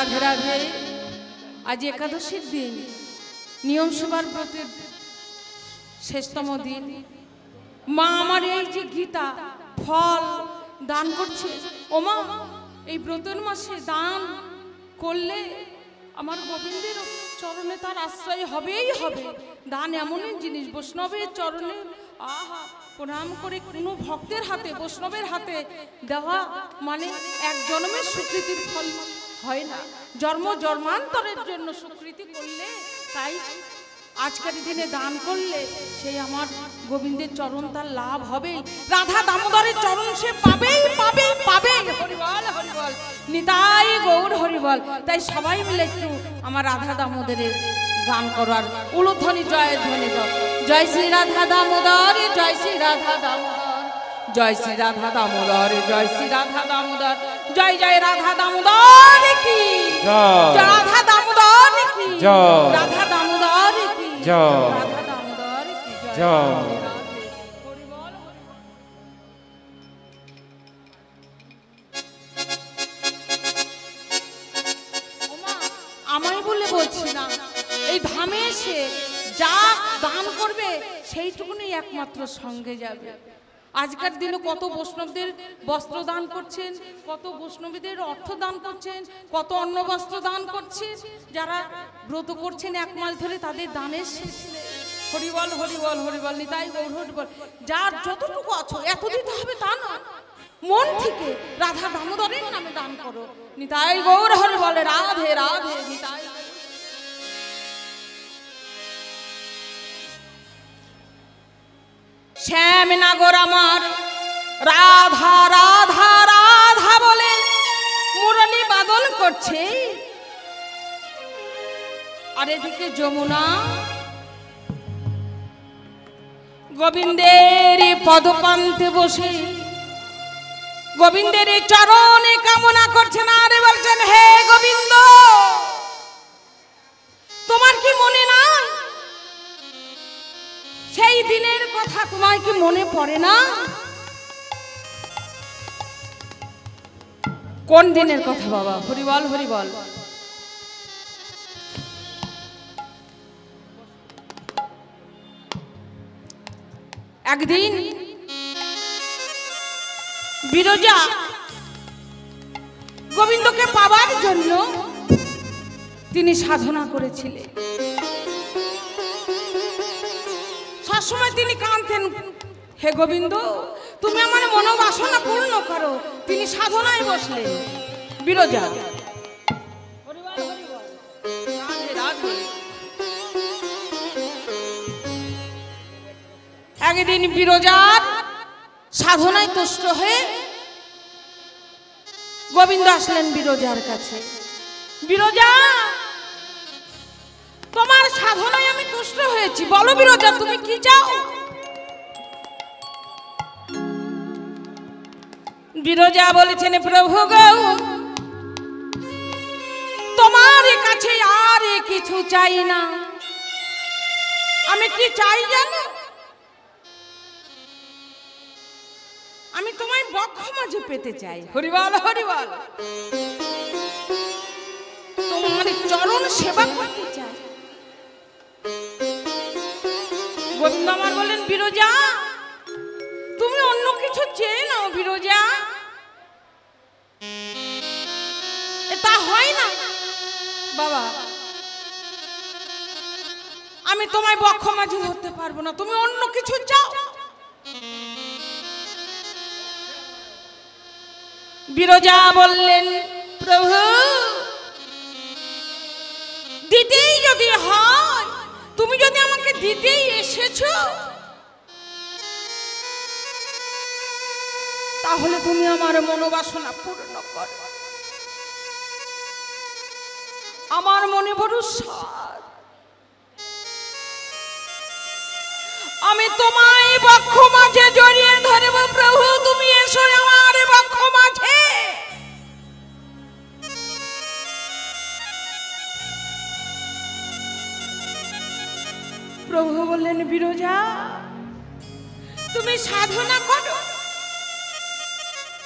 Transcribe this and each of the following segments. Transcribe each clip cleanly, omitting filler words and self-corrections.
রাধে রাধে। আজ একাদশীর দিন, নিয়ম সভার ব্রতের শেষতম দিন। মা আমার এই যে গীতা ফল দান করছে, ও মা এই ব্রতের মাসে দান করলে আমার গোবিন্দের চরণে তার আশ্রয় হবেই হবে। দান এমনই জিনিস, বৈষ্ণবের চরণে আহা প্রণাম করে কোনো ভক্তের হাতে, বৈষ্ণবের হাতে দেওয়া মানে এক জন্মের স্বীকৃতির ফল হয় না, জন্ম জন্মান্তরের জন্য স্বীকৃতি করলে, তাই আজকের দিনে দান করলে সেই আমার গোবিন্দের চরণ তার লাভ হবে। রাধা দামোদরের চরণ সে পাবেই পাবে পাবে। হরিবল হরিবল, নিতাই গৌর হরিবল। তাই সবাই মিলে একটু আমার রাধা দামোদরের গান করার উলুধ্বনি জয় ধ্বনি দাও। জয় শ্রী রাধা দামোদর, জয় শ্রী রাধা দামোদর, জয় শ্রী রাধা দামোদর, জয় শ্রী রাধা দামোদর, জয় জয় রাধা দামোদর কি, রাধা দামোদর কি, রাধা দামোদর কি, রাধা দামোদর কি জয়। আমায় বলে বলছি না, এই ধামে এসে যা দান করবে সেইটুকুনি একমাত্র সঙ্গে যাবে। আজকের দিনে কত বৈষ্ণবদের বস্ত্র দান করছেন, কত বৈষ্ণবীদের অর্থ দান করছেন, কত অন্ন বস্ত্র দান করছেন। যারা ব্রত করছেন এক মাস ধরে তাদের দানের শেষ নেই। হরিবল হরিবল হরিবল, নিতাই গৌর হরিবল। যার যতটুকু আছো এত দিতে হবে তা না, মন থেকে রাধা দামোদরের নামে দান করো। নিতাই গৌর হরিবল, রাধে রাধে নিতাই। শ্যামনগর আমার রাধা রাধা রাধা বলে মুরলী বাদন করছে, আর এদিকে যমুনা গোবিন্দের পদপান্তে বসে গোবিন্দের চরণে কামনা করছেন, আরে বলছেন হে গোবিন্দ তোমার কি মনে না সেই দিনের কথা, তোমার কি মনে পড়ে না? কোন দিনের কথা বাবা? হরিবল হরিবল। একদিন বিরজা গোবিন্দকে পাবার জন্য তিনি সাধনা করেছিলেন। সবসময় তিনি কাঁদতেন, হে গোবিন্দ তুমি আমার মনোবাসনা পূর্ণ করো। তিনি সাধনায় বসলেন বিরজা। একদিন বিরজার সাধনায় তুষ্ট হয়ে গোবিন্দ আসলেন বিরজার কাছে। বিরজা তোমার সাধনায় আমি তুষ্ট হয়েছি, বলো বিরজা তুমি কি চাও? বিরজা বলেছেন, প্রভু গো তোমার কাছে আর কিছু চাই না। আমি কি চাই জানো? আমি তোমায় বক্ষ মাঝে পেতে চাই। হরিবল হরিবল। তোমার চরণ সেবা করতে চাই। গোবিন্দ আমার বলেন, বিরজা তুমি অন্য কিছু চেয়ে নাও বিরজা, এটা হয় না বাবা। আমি তোমায় বক্ষ মাঝে ধরতে পারবো না, তুমি অন্য কিছু চাও। বিরজা বললেন, প্রভু দিতেই যদি হয়, তুমি যদি আমাকে দিতেই এসেছো, তাহলে তুমি আমার মনোবাসনা পূর্ণ করো। আমার মনে বড় সাধ, আমি তোমায় বক্ষ মাঝে জড়িয়ে ধরব। প্রভু তুমি এসো আমার বক্ষ মাঝে। প্রভু বললেন, বিরজা তুমি সাধনা করো।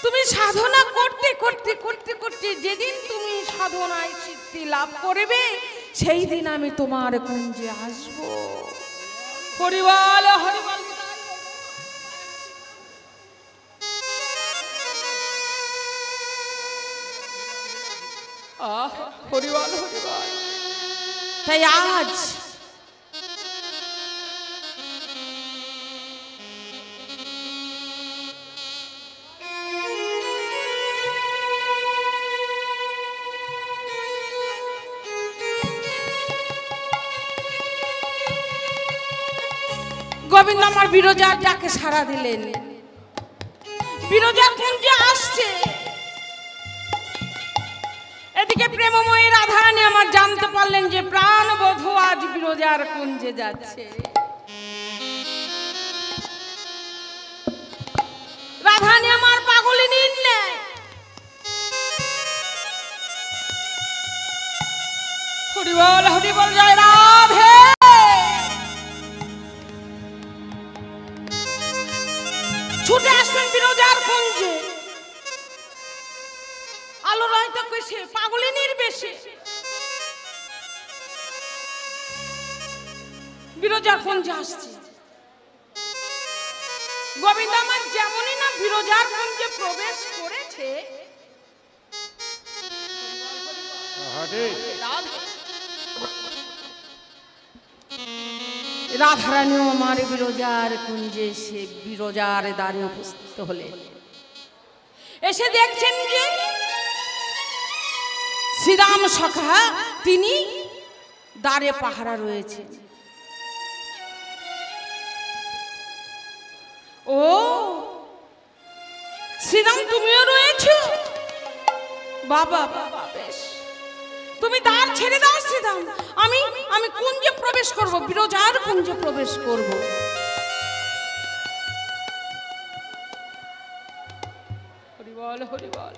তুমি সাধনা করতে করতে করতে করতে যেদিন তুমি সাধনায় সিদ্ধি লাভ করবে, সেই দিন আমি তোমার কুঞ্জে আসবো। হরিবল হরিবল। হরিবল হরিবল। তাই আজ গোবিন্দ আমার বিরজার ডাকে সাড়া দিলেন। বিরজার কুঞ্জে আসছে। এদিকে প্রেমময়ী রাধারানী আমার জানতে পারলেন যে প্রাণবধূ আজ বিরজার কুঞ্জে যাচ্ছে। রাধারানী আমার পাগলিনীর ন্যায় হরিবল হরিবল জয় রাধে ছুটে আসলেন বিরজার কুঞ্জে। আলো রয়তো কইছে পাগলিনীর বেশে বিরজার কুঞ্জে আসছে। গোবিন্দ আমার যেমনই না বিরজার কুঞ্জে প্রবেশ করেছে, রাধারানীও আমার বিরজার কুঞ্জে সে বিরজার দ্বারে উপস্থিত হলেন। এসে দেখছেন যে শ্রীরাম সখা তিনি দ্বারে পাহারা রয়েছে। ও শ্রীরাম তুমিও রয়েছো? বাবা বাবা বেশ, তুমি দ্বার ছেড়ে দাও শ্রীরাম, আমি আমি কুঞ্জে প্রবেশ করব, বিরজার কুঞ্জে প্রবেশ করব। হরিবল হরিবল।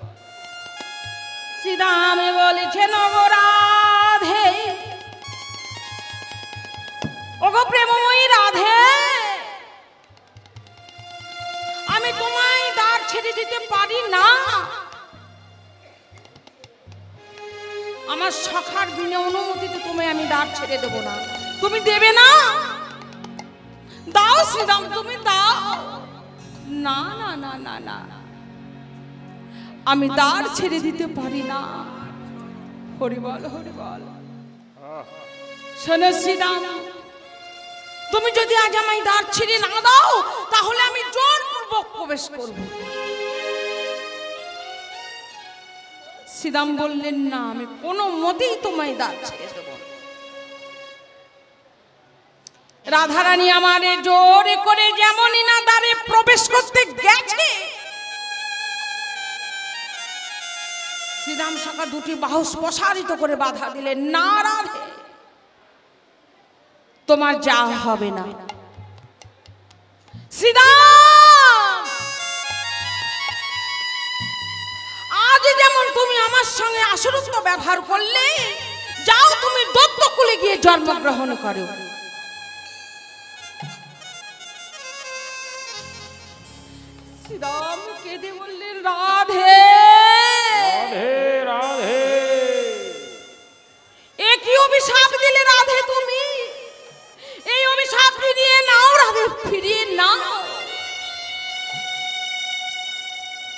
শ্রীরাম বলেছেন ওগো রাধে, ওগো প্রেমময়ী রাধে, আমি তোমায় দ্বার ছেড়ে দিতে পারি না। আমার সখার বিনা অনুমতিতে তোমায় আমি দ্বার ছেড়ে দেব না। তুমি দেবে না? দাও শ্রীরাম, তুমি দাও। না না না না না, আমি দ্বার ছেড়ে দিতে পারি না। হরিবল হরিবল। শোনো শ্রীরাম, তুমি যদি আজ আমায় দ্বার ছেড়ে না দাও তাহলে আমি জোরপূর্বক প্রবেশ করব। শ্রীরাম বললেন না, আমি কোনো মতেই তোমায় দ্বার ছেড়ে দেব না। রাধারানী আমারে জোরে করে যেমনই না দ্বারে প্রবেশ করতে গেছে, শ্রীরাম সখা দুটি বাহু প্রসারিত করে বাধা দিলেন। না রাধে, তোমার যা হবে না। শ্রীরাম, আজ যেমন তুমি আমার সঙ্গে আসরত্ব ব্যবহার করলে, যাও তুমি দত্তকুলে গিয়ে জন্মগ্রহণ করো। শ্রীরাম কেঁদে বললেন রাধে রাধে, এ কি অভিশাপ দিলে রাধে তুমি? এই অভিশাপ ফিরিয়ে নাও রাধে, ফিরিয়ে নাও।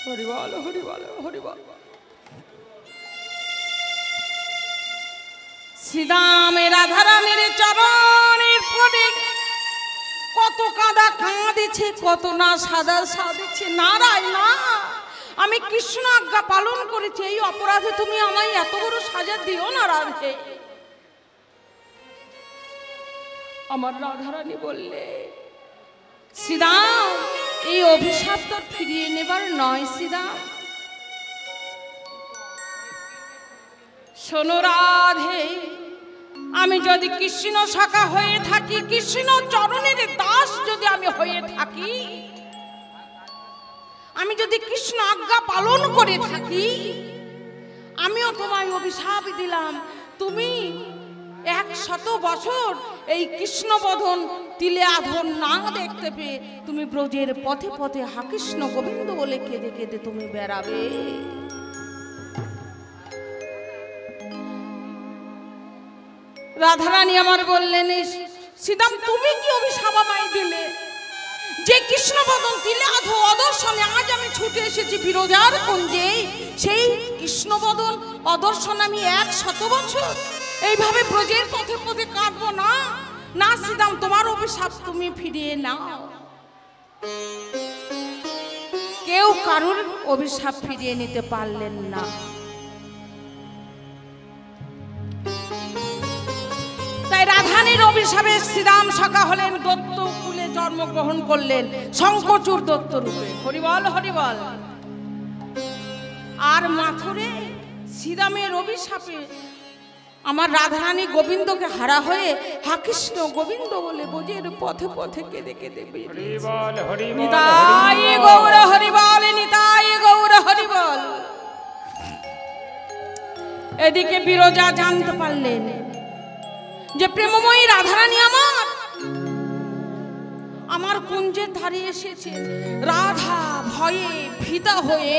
হরিবল হরিবল হরিবল। শ্রীরামে রাধারানীর চরণের পরে কত কাঁদা কাঁদিছে, কত না সাদা সাদিছে। নারায় না, আমি কৃষ্ণ আজ্ঞা পালন করেছি, এই অপরাধে তুমি আমায় এত বড় সাজা দিও না রাধে। আমার রাধারানী বললে, শ্রীরাম এই অভিশাপ তো ফিরিয়ে নেবার নয় শ্রীরাম। শোনো রাধে, আমি যদি কৃষ্ণ সখা হয়ে থাকি, কৃষ্ণ চরণের দাস যদি আমি হয়ে থাকি, আমি যদি কৃষ্ণ আজ্ঞা পালন করে থাকি, আমিও তোমায় অভিশাপ দিলাম, তুমি 100 বছর এই কৃষ্ণবদন তিলে আধন না দেখতে পেয়ে তুমি ব্রজের পথে পথে হা কৃষ্ণ গোবিন্দ বলে কেঁদে কেঁদে তুমি বেড়াবে। রাধারানী আমার বললেন, শ্রীদাম তুমি কি অভিশাপ আমায় দিলে? যে কৃষ্ণবদন তিলে অদর্শনে আজ আমি ছুটে এসেছি বিরজার কুঞ্জে, সেই কৃষ্ণবদন অদর্শন আমি 100 বছর এইভাবে ব্রজের পথে পথে কাটবো না? না শ্রীদাম, তোমার অভিশাপ তুমি ফিরিয়ে নাও। কেউ কারুর অভিশাপ ফিরিয়ে নিতে পারলেন না। তাই রাধারানীর অভিশাপে শ্রীরাম সখা হলেন, দত্ত কুলে জন্মগ্রহণ করলেন শঙ্করচূড় দত্ত রূপে। হরিবল হরিবল। আর মাথুরে শ্রীরামের অভিশাপে আমার রাধারানী গোবিন্দকে হারা হয়ে হা কৃষ্ণ গোবিন্দ বলে বোঝের পথে পথে কেঁদে কেঁদে নিতাই গৌর হরিবল, নিতাই গৌর হরিবল। এদিকে বিরজা জানতে পারলেন যে প্রেমময়ী রাধারানী আমার কুঞ্জের ধারে এসেছে। রাধা ভয়ে ভীতা হয়ে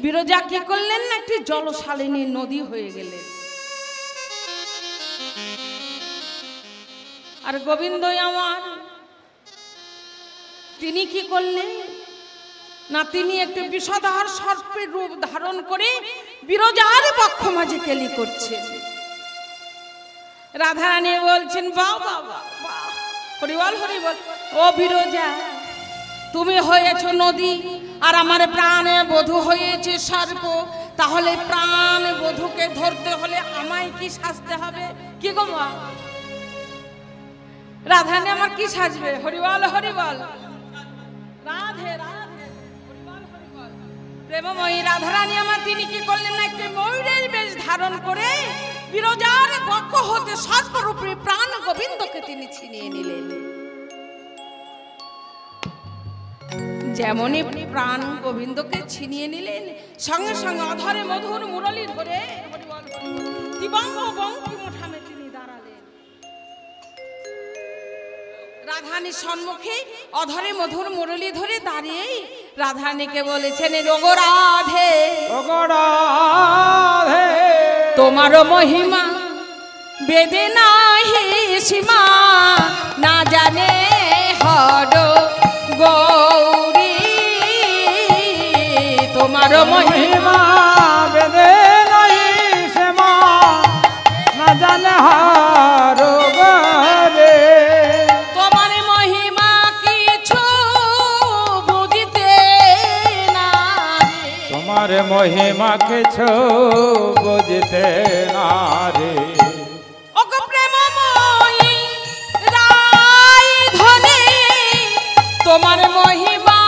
বিরজা কি করলেন না, একটি জলশালিনী নদী হয়ে গেলেন। আর গোবিন্দই আমার তিনি কি করলেন না, তিনি একটি বিষধর সর্পের রূপ ধারণ করে বিরজার বক্ষ মাঝে কেলি করছেন। রাধারানী বলছেন, বাহ বাহ বাহ, হরিবল হরিবল। ও বিরজা, তুমি হয়েছ নদী আর আমার প্রাণে বধূ হয়েছে সর্প, তাহলে প্রাণ বধূকে ধরতে হলে আমায় কি সাজতে হবে? কি গো মা, রাধারানী আমার কি সাজবে? হরিবল হরিবল। রাধে রাধে, হরিবল হরিবল। প্রেমময়ী রাধারানী আমার তিনি কি করলেন না, একটি ময়ূরের বেশ ধারণ করে বিরজার বক্ষ হতে সর্পরূপে প্রাণ গোবিন্দকে তিনি ছিনিয়ে নিলেন। যেমনই প্রাণ গোবিন্দকে ছিনিয়ে নিলেন, সঙ্গে সঙ্গে অধরে মধুর মুরলী ধরে দিবঙ্গ বঙ্কিমঠামে তিনি দাঁড়ালেন। রাধারানীর সম্মুখে অধরে মধুর মুরলী ধরে দাঁড়িয়ে রাধারানীকে বলেছেন, ওগো রাধে, ওগো রাধে, তোমার মহিমা বেদে নাহি সীমা, না জানে হর গৌরী, তোমার মহিমা বেদে নাহি সীমা, না জানে হর গৌরী, তোমার মহিমা কিছু বুঝিতে না, তোমার মহিমা কিছু বুঝতে না রে। ওগো প্রেমময়ী রাই ধনে, তোমার মহিমা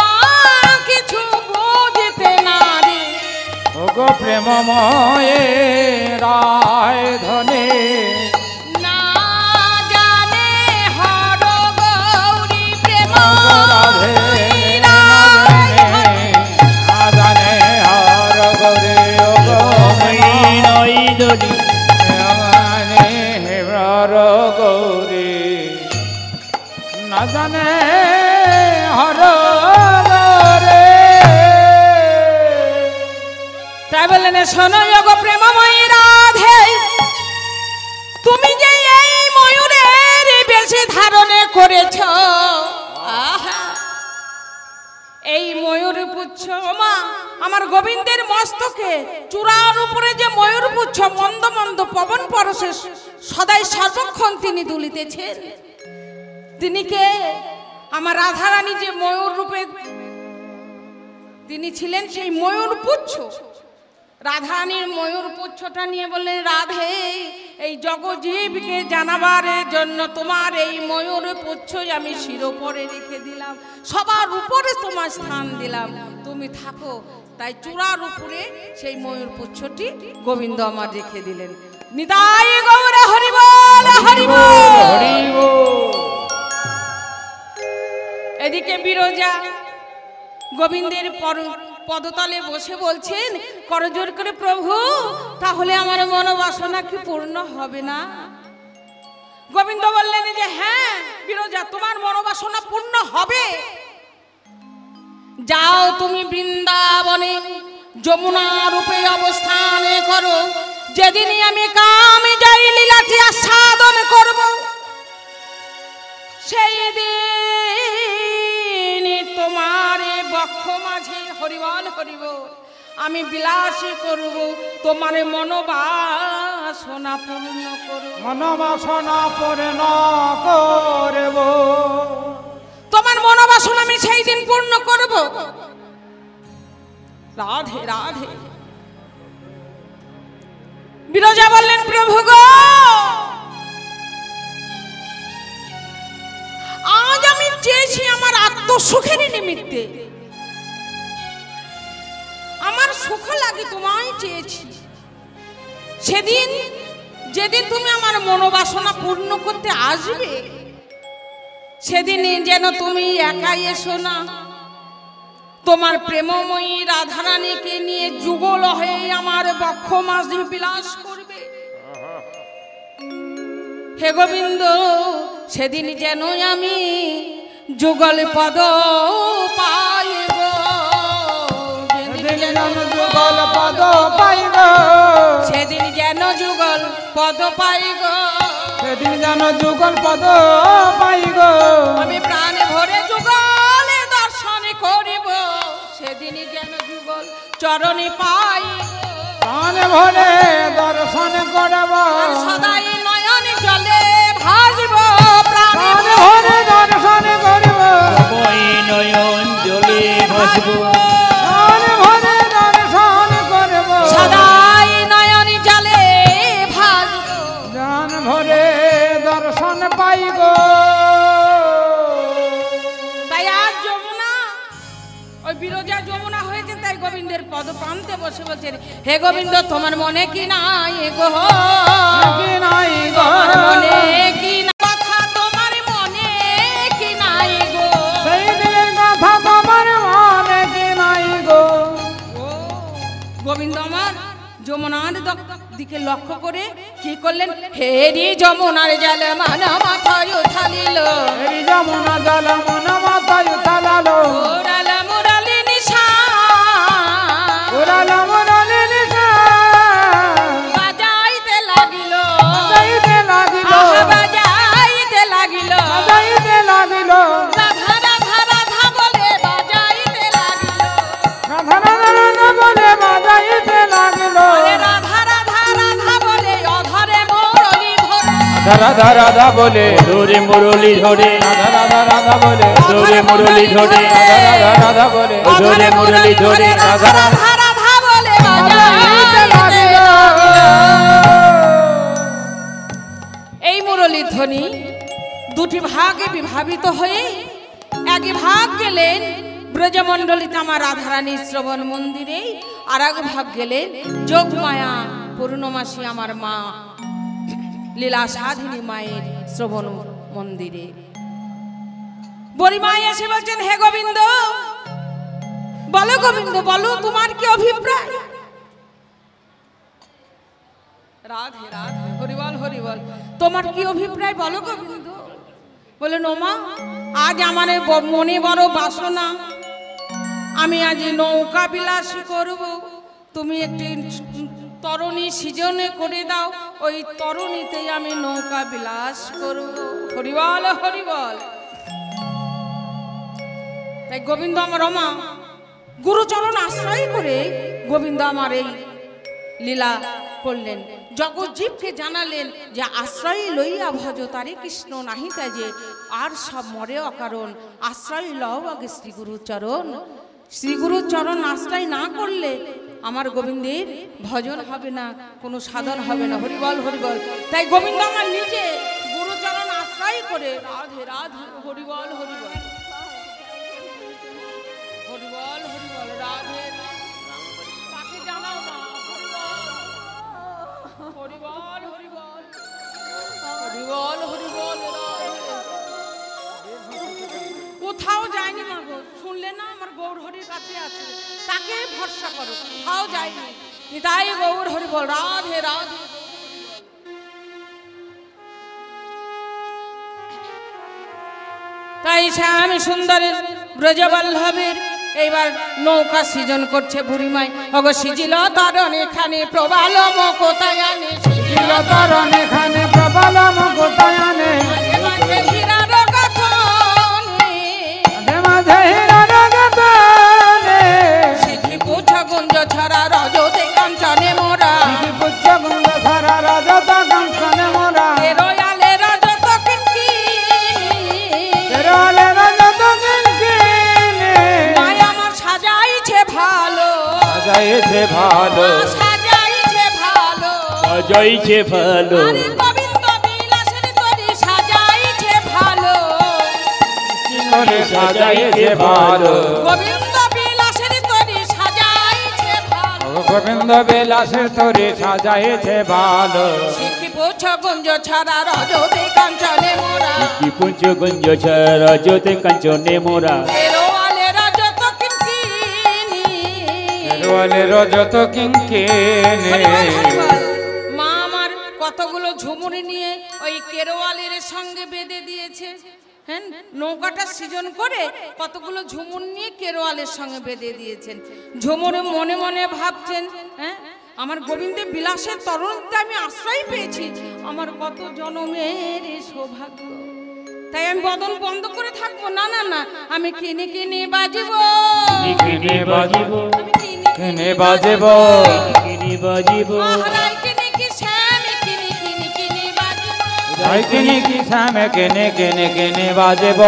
কিছু বুঝিতে না রে। ওগো প্রেমময়ে রায় ধনে, না জানে হর গৌরী, প্রেম রাধে না জানে হর গৌরী, ওগো নই দলি হর গৌরী, না জানে হর রে। তাই বললেন, শোনো ওগো প্রেমময়ী রাধে, তুমি যে এই ময়ূরের বেশি ধারণে করেছ, আহা, এই ময়ূর পুচ্ছ মা আমার গোবিন্দের মস্তকে চূড়ার উপরে যে ময়ূর পুচ্ছ মন্দ মন্দ পবন পরশে সদাই সর্বক্ষণ তিনি দুলিতেছেন। তিনি কে? আমার রাধারানী যে ময়ূর রূপে তিনি ছিলেন, সেই ময়ূর পুচ্ছ। রাধারানীর ময়ূর পুচ্ছটা নিয়ে বললেন, রাধে, এই জগজীবকে জানাবার জন্য তোমার এই ময়ূর পুচ্ছই আমি শিরোপরে রেখে দিলাম, সবার উপরে তোমার স্থান দিলাম, তুমি থাকো। তাই চূড়ার উপরে সেই ময়ূর পুচ্ছটি গোবিন্দ আমার রেখে দিলেন। নিতাই গৌর হরিবল হরিবল। এদিকে বিরজা গোবিন্দের পদতলে বসে বলছেন করজোর করে, প্রভু, তাহলে আমার মনোবাসনা কি পূর্ণ হবে না? গোবিন্দ বললেন যে হ্যাঁ বিরজা, তোমার মনোবাসনা পূর্ণ হবে। যাও তুমি বৃন্দাবনে যমুনা রূপে অবস্থান করো, যেদিনই আমি কামে যাই লীলাটি আস্বাদন করব, সেই দিন তোমার বক্ষ মাঝে হরিবল হরিবল আমি বিলাসী করব, তোমার মনোবাসনা পূর্ণ করব, মনোবাসনা পূর্ণ করব, তোমার মনোবাসনা আমি সেই দিন পূর্ণ করব। রাধে রাধে। বিরজা বললেন, প্রভু গো, আজ আমি চেয়েছি আমার আত্মসুখের নিমিত্তে, আমার সুখ লাগে তোমায় চেয়েছি। সেদিন যেদিন তুমি আমার মনোবাসনা পূর্ণ করতে আসবে, সেদিন যেন তুমি একাই এসো না, তোমার প্রেমময়ী রাধারানীকে নিয়ে যুগল হয়ে আমার বক্ষ মাঝে বিলাস করবে। হে গোবিন্দ, সেদিন যেন আমি যুগল পদ পাই গো, যুগল পদ পাই গো, সেদিন যেন যুগল পদ পাই গো, সেদিন যেন যুগল পদ পাই গো, আমি প্রাণে ভরে যুগলে দর্শন করিব, সেদিন যেন যুগল চরণে পাই গো, প্রাণে ভরে দর্শন করব, সদাই নয়ন জলে ভাসব, প্রাণে ভরে দর্শন করব, ওই নয়ন জলে ভাসব, প্রাণে ভরে দর্শন করব, সদাই নয়ন জলে ভাসব, জান ভরে দর্শন পাই গো। তাই আজ যমুনা, ওই বিরজা যমুনা হয়েছে, তাই গোবিন্দের পদ প্রান্তে বসে বলছেন, হে গোবিন্দ, তোমার মনে কি নাই গো, কি নাই গো, তোমার মনে কি না, কথা তোমার মনে কি নাই গো, সেই দিনের কথা তোমার মনে কি নাই গো। ও গোবিন্দ আমার যমুনার দিকে লক্ষ্য করে কি করলেন, হেরি যমুনার জল মান মাথায় উঠালিল, এই যমুনা জল মন মাথায় উঠালালো, ওরাল মুরালি নিশা, উড়ালো মুরলি নিশা, বাজাইতে লাগিল, বাজাইতে লাগিল, আহা বাজাইতে লাগিল, বাজাইতে লাগিল, রাধা রাধা রাধা বলে বাজাইতে লাগিল, রাধা রাধা রাধা বলে বাজাইতে লাগিল, বলে রাধা রাধা রাধা বলে অধরে মুরলি ধরে, রাধা রাধা বলে ধরে মুরলি ধরে, রাধা রাধা রাধা বলে ধরে মুরলি ধরে, রাধা রাধা বলে ধরে মুরলি ধরে, রাধা রাধা রাধা বলে বাজাইতে লাগিল। এই মুরলীর ধ্বনি দুটি ভাগে বিভাবিত হয়ে এক ভাগ গেলেন ব্রজমণ্ডলিতে আমার রাধারানী শ্রবণ মন্দিরে, আর এক ভাগ গেলেন যোগমায়া পূর্ণমাসী আমার মা লীলা সাধিনী মায়ের শ্রবণ মন্দিরে। বড়িমাই এসে বলছেন, হে গোবিন্দ, বলো গোবিন্দ, বলো তোমার কি অভিপ্রায়। রাধে রাধে, হরিবল হরিবল, তোমার কি অভিপ্রায় বলো গোবিন্দ। বলে, নোমা, আজ আমার মনে বড় বাসনা, আমি আজ নৌকা বিলাসী করব, তুমি একটি তরণী সৃজনে করে দাও, ওই তরণীতেই আমি নৌকা বিলাস করব। হরিবল হরিবল। তাই গোবিন্দ আমার রমা গুরুচরণ আশ্রয় করে গোবিন্দ আমার এই লীলা করলেন। জগজ্জীবকে জানালেন যে আশ্রয় লইয়া ভজ তারে কৃষ্ণ নাহি তাজে, আর সব মরে অকারণ, আশ্রয় লও আগে শ্রী গুরুচরণ। শ্রী গুরুচরণ আশ্রয় না করলে আমার গোবিন্দের ভজন হবে না, কোনো সাধন হবে না। হরিবল হরিবল। তাই গোবিন্দ আমার নিজে গুরুচরণ আশ্রয় করে রাধে রাধে, হরিবল হরিবল, হরিবল হরিবল, রাধে তাকে জানাও না, হরিবল হরিবল, হরিবল হরিবল, কোথাও যায়নি মা গো, শুনলে না আমার গৌর হরির কাছে আছে, তাকে ভরসা করো, কোথাও যায়নি। তাই গৌর হরিবল, রাধে রাধে। তাই শ্যাম সুন্দরের ব্রজবল্লভের এইবার নৌকা সৃজন করছে বুড়িমাই অগ সিজিল তরণ এখানে প্রবাল কোথায় আনে সিজিল তরণ এখানে প্রবাল কোথায় আনে মাঝে মাঝে হীরার গাথনে মাঝে হীরার গাথনে সিধি পুচ্ছ গুঞ্জ ছড়া রজতে কাঞ্চনে মোরা সিধি পুচ্ছ গুঞ্জ ছড়া রজতে কাঞ্চনে মোরা রয়ালে রজত কিনকি রয়ালে রজত কিনকি মায় আমার সাজাইছে ভালো সাজাইছে ভালো সাজাইছে ভালো সাজাইছে ভালো আরে গোবিন্দ বিলাসের তরি সাজাইছে ভালো তোরে সাজাইছে ভালো গোবিন্দ বিলাসের তরি সাজাইছে ভালো গোবিন্দ বিলাসের তোরে সাজাইছে ভালো শিখি পুচ্ছ গুঞ্জ ছড়া রজতে কাঞ্চনে মোরা কি পুঞ্জ গুঞ্জ ছড়া রজতে কাঞ্চনে মোরা রয়ালে রজত কিনকি রয়ালে রজত কিঙ্কিনী মা আমার কতগুলো ঝুমুরি নিয়ে ওই কেরোয়ালের সঙ্গে বেঁধে দিয়েছে হ্যাঁ নৌকাটা সৃজন করে কতগুলো ঝুমুর নিয়ে কেরোয়ালের সঙ্গে বেঁধে দিয়েছেন ঝুমুরে মনে মনে ভাবছেন হ্যাঁ আমার গোবিন্দের বিলাসের তরুণটা আমি আশ্রয় পেয়েছি আমার কত জনমের সৌভাগ্য তাই আমি বদন বন্ধ করে থাকবো না না না আমি কিনে কিনে বাজিব কিনে বাজিব আমি কিনে বাজিব কিনে বাজিব মহারাজ কিনে কি শ্যাম কিনে কিনে কিনে বাজিব রাই কিনে কি শ্যাম কিনে কিনে কিনে বাজিব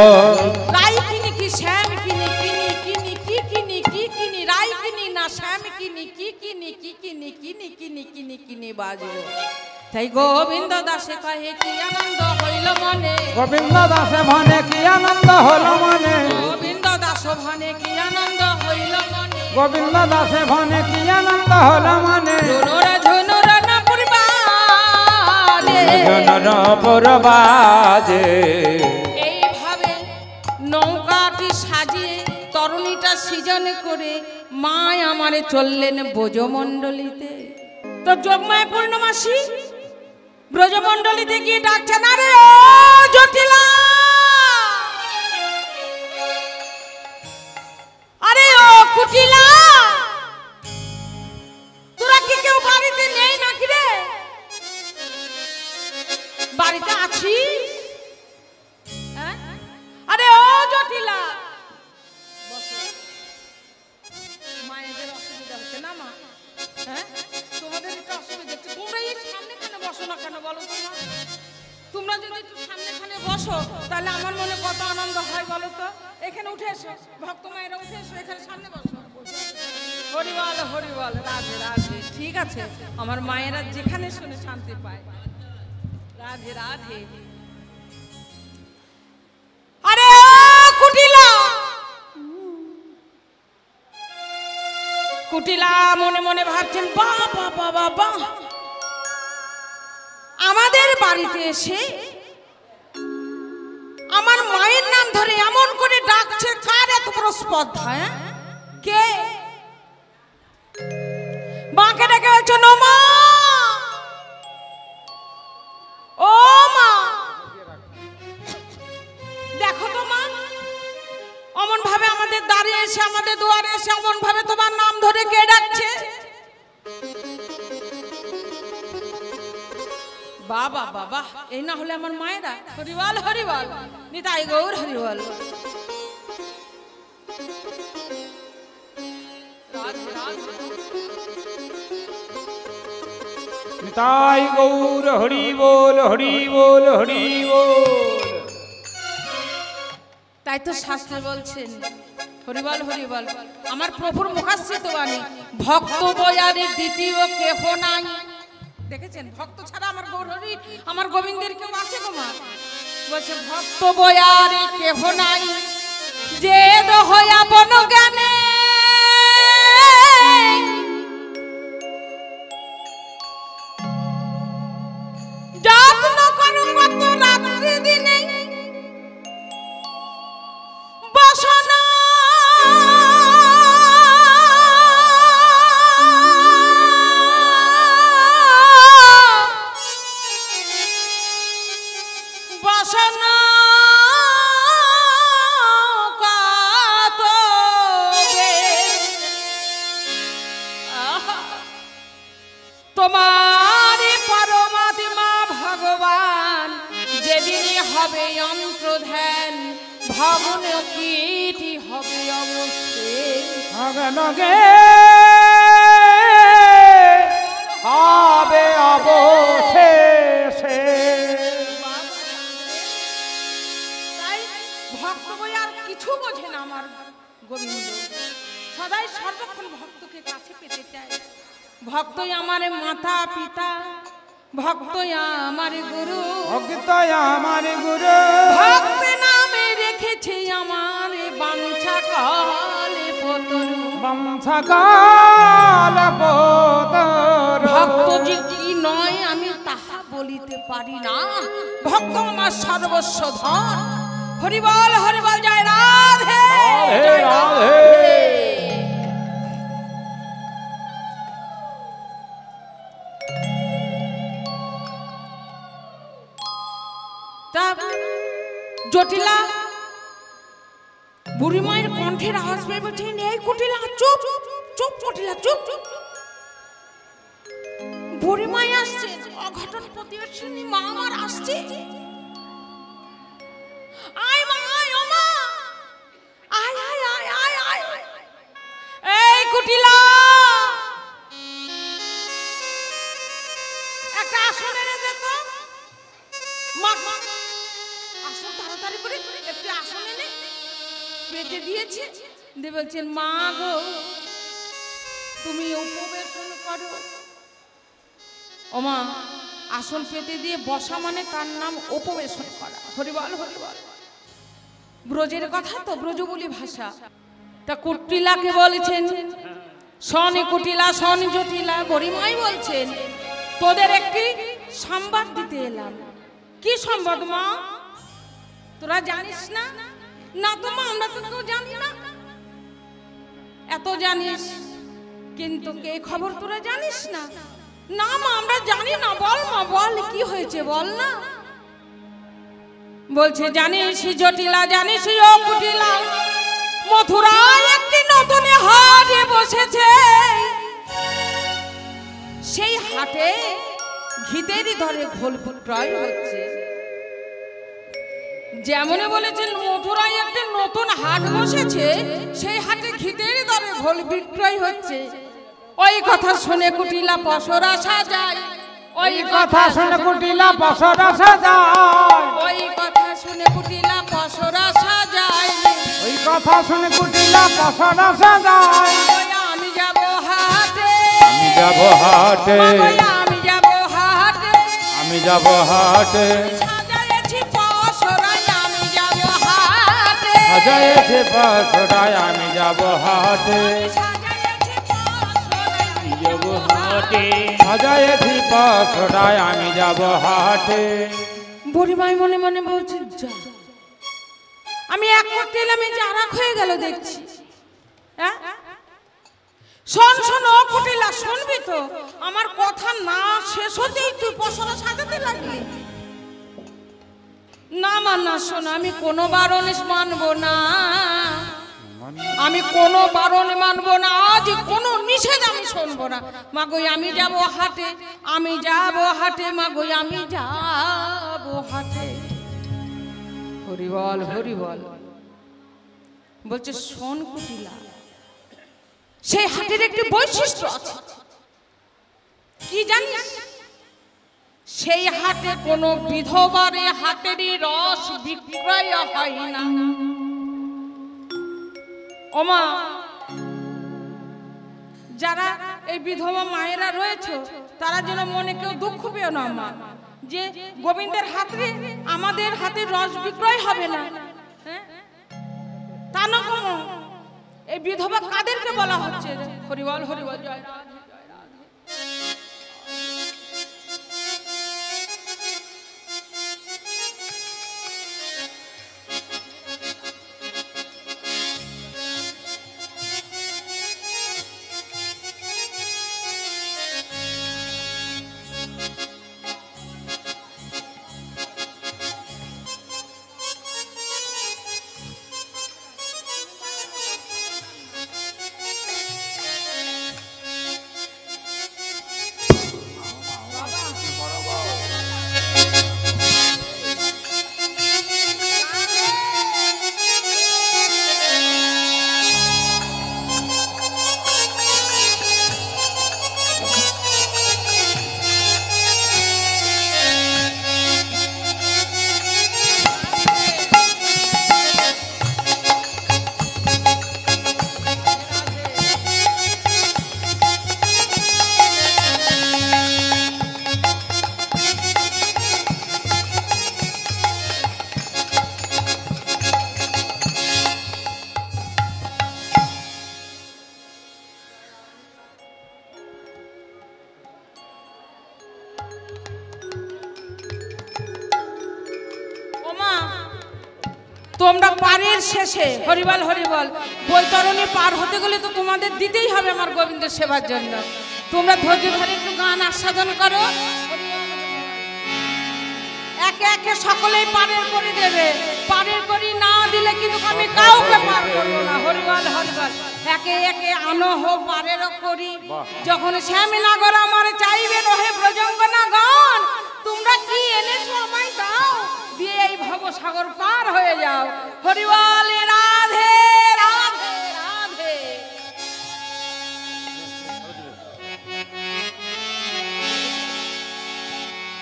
রাই কিনে কি শ্যাম কিনে কিনে কিনে কি কিনে কি কিনে রাই কিনে না শ্যাম কিনে কি কিনে কি কিনে কিনে কিনে কিনে কিনে বাজিব তাই গোবিন্দ দাসে কহে কি আনন্দ হইল মনে গোবিন্দ দাসে মনে কি আনন্দ হলো মনে গোবিন্দ দাস ভনে কি আনন্দ হইল মনে গোবিন্দ দাসে মনে কি আনন্দ হলো মনে ঝুনুরা না পুরবারে জনর পুরবাজে এইভাবে নৌকাটি সাজিয়ে তরুণীটা সৃজন করে মা আমারে চললেন ব্রজমণ্ডলীতে তো যোগমায় পূর্ণমাসী ব্রজমণ্ডলীতে গিয়ে ডাকছেন আরে ও জটিলা আরে ও কুটিলা তোরা কি কেউ বাড়িতে নেই নাকি রে বাড়িতে আছিস হ্যাঁ? আরে ও জটিলা বসো। মায়েদের অসুবিধা হচ্ছে না মা হ্যাঁ তোমাদের একটু অসুবিধা হচ্ছে তোমরা এই সামনে খানে বসো না কেন বলো তোমরা তোমরা যদি একটু সামনে খানে বসো তাহলে আমার মনে কত আনন্দ হয় বলো তো এখানে উঠে এসো ভক্ত মায়েরা উঠে এসো এখানে সামনে বসো হরিবল হরিবল রাধে রাধে ঠিক আছে আমার মায়েরা যেখানে শুনে শান্তি পায় রাধে রাধে আরে কুটিলা কুটিলা মনে মনে ভাবছেন বাবা বাবা বাবা আমাদের বাড়িতে এসে আমার মায়ের নাম ধরে এমন করে ডাকছে কার এত বড় স্পর্ধা হ্যাঁ কে মাকে ডেকে বলছো নো মা ও মা দেখো তো মা অমন ভাবে আমাদের দাঁড়িয়ে এসে আমাদের দুয়ারে এসে অমন ভাবে তোমার নাম ধরে কে ডাকছে বাবা বাবা এই না হলে আমার মায়েরা হরিবল হরিবল নিতাই গৌর হরিবল নিতাই গৌর হরি বল হরি বল হরি বল তাই তো শাস্ত্রে বলছেন হরিবল হরিবল আমার প্রভুর মুখাশ্রিত বাণী ভক্ত বয়ারে দ্বিতীয় কেহ নাই দেখেছেন ভক্ত ছাড়া আমার গৌরী আমার গোবিন্দের কেউ আছে গো মা বলছে ভক্ত বয়ারে কেহ নাই যে দহয়া বন জ্ঞানে যত্ন করো কত রাত্রি দিনে বসনা বসনা কত যন্ত্র ধ্যান ভবন কীটি হবে অবশ্যই নগে হবে অবশেষে। তাই ভক্ত বই আর কিছু বোঝে না আমার গোবিন্দ, সদাই সর্বক্ষণ ভক্তকে কাছে পেতে চায়। ভক্তই আমার মাতা পিতা, ভক্তই আমার গুরু, ভক্ত আমার গুরু, ভক্ত নামে রেখেছে আমার বাঞ্ছা কালে পতরু। বংশকাল পতর। ভক্ত যে কি নয় আমি তাহা বলিতে পারি না, ভক্ত আমার সর্বস্ব ধন। হরিবল হরিবল, জয় রাধে জয় রাধে। তা জটিলা বুড়ি মায়ের কণ্ঠের আওয়াজ পেয়ে বলছেন, এই কুটিলা চুপ চুপ, কুটিলা চুপ। বুড়ি মাই আসছে, অঘটন প্রতিবেশনী মা আমার আসছে। আয় মা, আয় ও মা, আয় আয় আয় আয় আয়। এই কুটিলা, একটা আসন এনে দে তো। মা আসন তাড়াতাড়ি করে একটু আসন এনে পেতে দিয়েছে। দিয়ে বলছেন, মা গো তুমি উপবেশন করো। ও মা, আসন পেতে দিয়ে বসা মানে তার নাম উপবেশন করা। হরিবল হরিবল, ব্রজের কথা তো, ব্রজবুলি ভাষা। তা কুটিলাকে বলেছেন, শন কুটিলা শন জটিলা, বড়িমাই বলছেন তোদের একটি সংবাদ দিতে এলাম। কি সংবাদ মা? তোরা জানিস না? না তো মা, আমরা তো কেউ জানি না। এত জানিস কিন্তু কে খবর তোরা জানিস না? না মা, আমরা জানি না। বল মা, বল কি হয়েছে বল না। বলছে, জানিস জটিলা, জানিস ও কুটিলা, মথুরায় একটি নতুন হাটে বসেছে। সেই হাটে ঘিতের দরে ঘোল বিক্রয় হচ্ছে। যেমন বলেছেন মথুরায় একটি নতুন হাট বসেছে, সেই হাটে ঘিতের দরে ঘোল বিক্রয় হচ্ছে। ওই কথা শুনে কুটিলা পসরা সাজায়, ওই কথা শুনে কুটিলা পসরা সাজায়, ওই কথা শুনে কুটিলা পসরা সাজায়, ওই কথা শুনে কুটিলা পসরা সাজায়। আমি যাব হাটে, আমি যাব হাটে, আমি যাব হাটে, আমি যাব হাটে, সাজায়েছি পসরায় আমি যাব হাটে, সাজায়েছে পসরায় আমি যাব হাটে, সাজায়েছি পসরায় আমি যাব হাটে, সাজায়েছি পসরায় আমি যাব হাটে। বুড়িমাই মনে মনে বলছে, যা আমি এক করতে এলাম, এই যে আরাক হয়ে গেল দেখছি। হ্যাঁ শোন শোন ও কুটিলা, শুনবি তো? আমার কথা না শেষ হতেই তুই পসরা সাজাতে লাগলি। না মা না, শোন, আমি কোনো বারণ মানবো না, আমি কোনো বারণ মানবো না, আজ কোনো নিষেধ আমি শুনবো না। মাগো আমি যাব হাটে, আমি যাব হাটে, মাগো আমি যাব হাটে। হরিবল হরিবল। বলছে, শোন কুটিলা, সেই হাটের একটি বৈশিষ্ট্য আছে। কি জানিস? সেই হাটে কোনো বিধবারে হাটেরই রস বিক্রয় হয় না। ওমা, যারা এই বিধবা মায়েরা রয়েছে তারা যেন মনে কেউ দুঃখ পেও না মা, যে গোবিন্দের হাতে আমাদের হাতে রস বিক্রয় হবে না। তা না, এই বিধবা কাদেরকে বলা হচ্ছে? হরিবল হরিবল, জয় রাধে জয় রাধে। তোমরা পারের শেষে হরিবল হরিবল বৈতরণী পার হতে গেলে তো তোমাদের দিতেই হবে আমার গোবিন্দের সেবার জন্য। তোমরা ধৈর্য ধরে একটু গান আস্বাদন করো, একে একে সকলেই পারের করে দেবে। পারের করি না দিলে কিন্তু আমি কাউকে পার করবো না। হরিবল হরিবল একে একে আনো হো পারের করি, যখন শ্যামনগর আমার চাইবে রহে ব্রজঙ্গনা গান। তোমরা কি এনেছো আমায় দাও, দিয়ে এই ভবসাগর পার হয়ে যাও। হরিবল রাধে রাধে রাধে।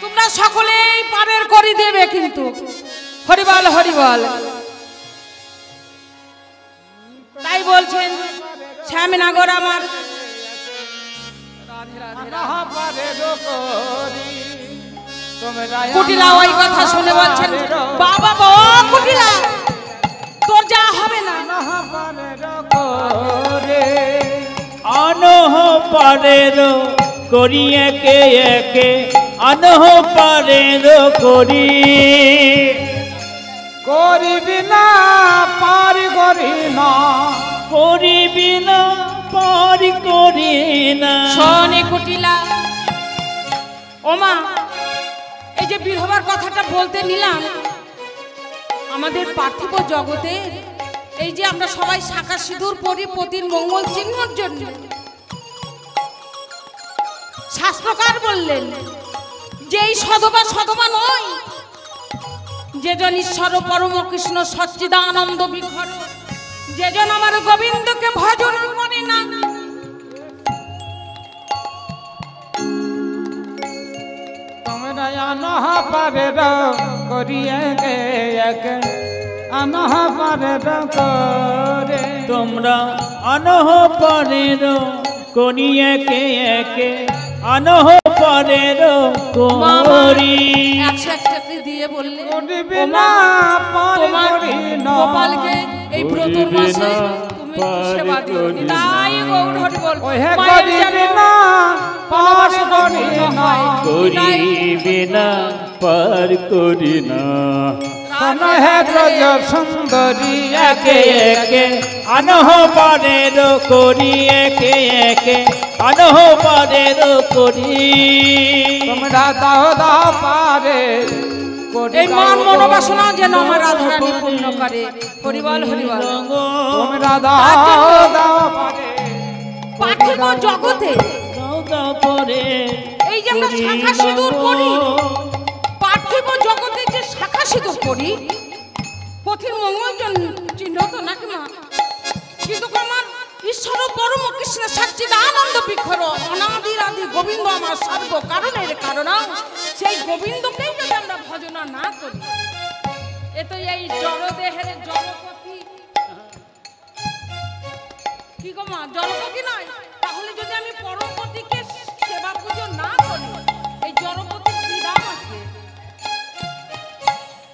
তোমরা সকলেই পারের করে দেবে কিন্তু। হরিবল হরিবল। তাই বলছেন শ্যামনগর আমার কুটিলা ওই কথা শুনে বলছেন বাবা গো কুটিলা তোর যা হবে না। আনহ পারের করি একে একে, আনহ পারের করি। করিবি না পার করি না, করিবি না পার করি না। শোনে কুটিলা ওমা, এই যে বিধবার কথাটা বলতে নিলাম, আমাদের পার্থিব জগতে এই যে আমরা সবাই শাখা সিঁদুর পরি পতির মঙ্গল চিহ্নর জন্য, শাস্ত্রকার বললেন যে এই সধবা সধবা নয়, যেজন ঈশ্বর পরম কৃষ্ণ সচ্চিদানন্দ বিঘর, যেজন আমার গোবিন্দকে ভজন করে না। তোমরা আনহ পারের করি একে একে, আনহ পারের করে। তোমরা আনহ পারের করি একে একে, আনহ পারের করি। 101 দিয়ে বললে করিবি না পার করি না, গোপালকে এই ব্রতর মাসে তুমি সেবা দিও। তাই গৌর হরি বল ওহে করিবি না পার করি না, করিবি না পার করি না। হে ব্রজ সুন্দরী একে একে আনহ পারের করি একে একে, আনহ পারের করি। তোমরা দাও দাও পারে এই মান মনোবাসনা যেন আমার রাধারানী পূর্ণ করে। হরিবল হরিবল। তোমরা দাও দাও পারে পার্থিব জগতে দাও দাও পরে এই যে আমরা শাখা সিঁদুর করি, পার্থিব জগতে যে শাখা সিঁদুর করি পথির মঙ্গল চিহ্ন তো নাকি মা, কিন্তু আমার ঈশ্বর পরম কৃষ্ণ সচ্চিদানন্দ বিঘর অনাদির আদি গোবিন্দ আমার সর্ব কারণের কারণ, সেই গোবিন্দকেই যদি আমরা ভজনা না করি, এ তো এই জড়দেহের জড়পতি কি গো মা, জড়পতি নয়। তাহলে যদি আমি পরমপতিকে সেবা পুজো না করি, এই জড়পতির কি দাম আছে?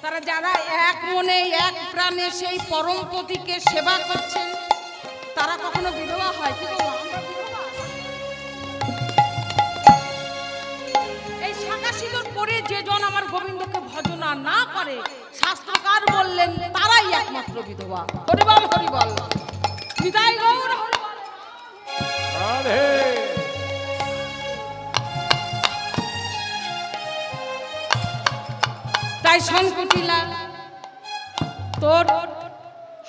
তারা যারা এক মনে এক প্রাণে সেই পরমপতিকে সেবা করছেন, তারা কখনো বিধবা হয় কি? এই শাখা সিঁদুর পরে যে জন আমার গোবিন্দকে ভজনা না করে, শাস্ত্রকার বললেন তারাই একমাত্র বিধবা। হরিবল হরিবল। বিদায় গৌর হরিবল। রাধে। তাই সংকুটিলা তোর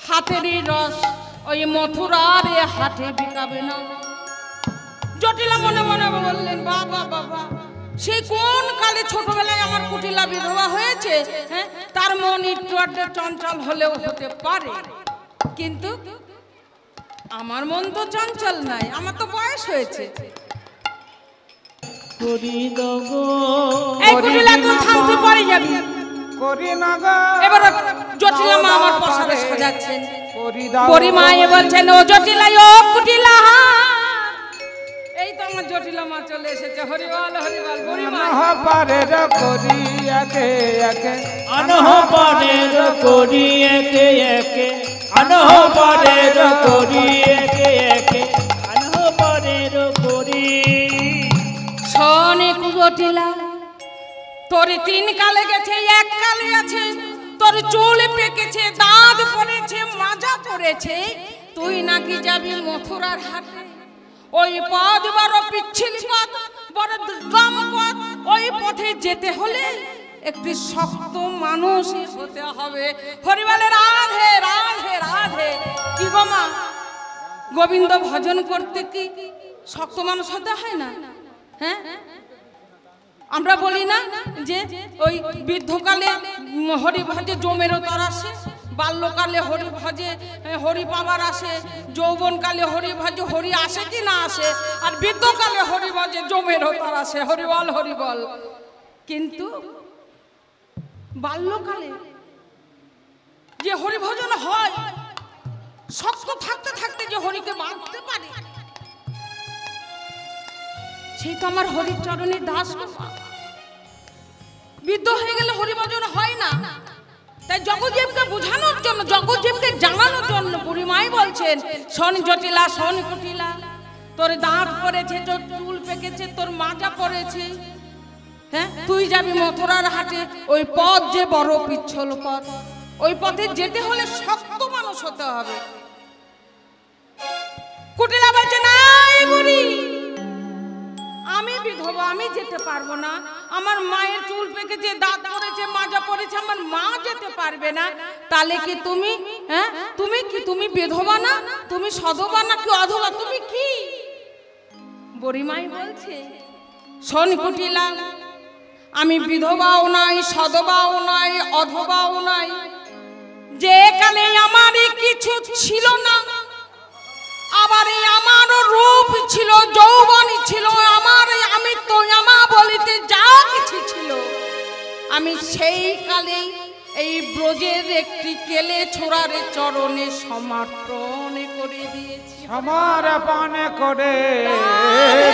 হাতেরই রস ওই মথুরার হাটে বিকাবে না। জটিলা মনে মনে বললেন বাবা বাবা, সেই কোন কালে ছোটবেলায় আমার কুটিলা বিধবা হয়েছে, হ্যাঁ তার মন একটু আড্ডে চঞ্চল হলেও হতে পারে, কিন্তু আমার মন তো চঞ্চল নাই, আমার তো বয়স হয়েছে। এই কুটিলা তুই থামতে পারে যাবি করি না গো। এবার জটিলা মা আমার প্রসাদে সাজাচ্ছেন। করি দাও বড়ি মায়ে বলছেন ও জটিলা ও কুটিলা। এই তো আমার জটিলা মা চলে এসেছে। হরিবল হরিবল। বড়ি মা আনহ পারের করি একে একে, আনহ পারের করি একে একে, আনহ পারের করি একে একে, আনহ পারের করি। শোনে জটিলা, তোর তিন কালে গেছে এক কালে আছে, তোর চুল পেকেছে, দাঁত পড়েছে, মাজা পড়েছে, তুই নাকি যাবি মথুরার হাটে। ওই পথ বড় পিচ্ছিল পথ, বড় দুর্গম পথ। ওই পথে যেতে হলে একটি শক্ত মানুষ হতে হবে। হরি বলে রাধে রাধে রাধে। কি গো মা, গোবিন্দ ভজন করতে কি শক্ত মানুষ হতে হয় না? হ্যাঁ, আমরা বলি না যে ওই বৃদ্ধকালে হরি ভজে জমেরও তার আসে, বাল্যকালে হরি ভজে হরি পাবার আসে, যৌবনকালে হরি ভজে হরি আসে কি না আসে, আর বৃদ্ধকালে হরি ভজে জমেরও তার আসে। হরি বল হরি বল। কিন্তু বাল্যকালে যে হরি ভজন হয়, শক্ত থাকতে থাকতে যে হরিকে বাঁধতে পারে, সেই তো আমার হরির চরণের দাস। বৃদ্ধ হয়ে গেলে হরি ভজন হয় না। তাই জগজ্জীবকে বোঝানোর জন্য, জগজ্জীবকে জানানোর জন্য বুড়িমাই বলছেন, শোন জটিলা শোন কুটিলা, তোর দাঁত পড়েছে, তোর চুল পেকেছে, তোর মাজা পড়েছে, হ্যাঁ, তুই যাবি মথুরার হাটে। ওই পথ যে বড় পিচ্ছল পথ, ওই পথে যেতে হলে শক্ত মানুষ হতে হবে। কুটিলা বলছে, নাই বুড়ি, আমি বিধবা, আমি যেতে পারবো না। আমার মায়ের চুল পেকেছে, দাঁত পড়েছে, মাজা পড়েছে, আমার মা যেতে পারবে না। তাহলে কি তুমি, হ্যাঁ, তুমি কি, তুমি বিধবা না? তুমি সধবা না কি অধবা? তুমি কি? বুড়িমাই বলছে, শোন কুটিলা, আমি বিধবাও নাই, সধবাও নাই, অধবাও নাই। যে কালে আমারই কিছু ছিল না, আবার আমারও রূপ ছিল, যৌবন ছিল, আমার আমি তো আমা বলিতে যা কিছু ছিল, আমি সেই কালে এই ব্রজের একটি কেলে ছোড়ার চরণে সমর্পণ করে দিয়েছি। সমর্পণ করে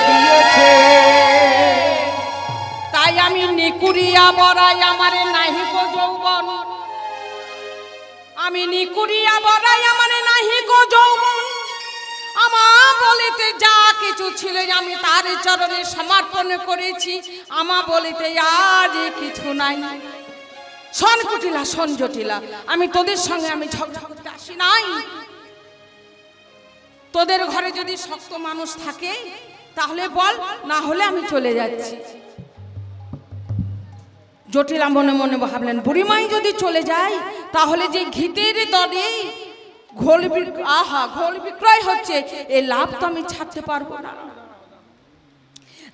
দিয়েছে। তাই আমি নিকুরিয়া বড়াই, আমারে নাহি গো যৌবন, আমি নিকুরিয়া বড়াই, আমারে নাহি গো যৌবন। আমার বলিতে যা কিছু ছিল আমি তার চরণে সমর্পণ করেছি। আমার বলিতে আজ কিছু নাই। শোন কুটিলা শোন জটিলা, আমি তোদের সঙ্গে আমি ঝগড়া করতে আসি নাই। তোদের ঘরে যদি শক্ত মানুষ থাকে তাহলে বল, না হলে আমি চলে যাচ্ছি। জটিলা মনে মনে ভাবলেন, বুড়িমাই যদি চলে যায় তাহলে যে ঘিতের দরে ঘোল বিক্রয় হচ্ছে, এই লাভ তো আমি ছাড়তে পারবো না।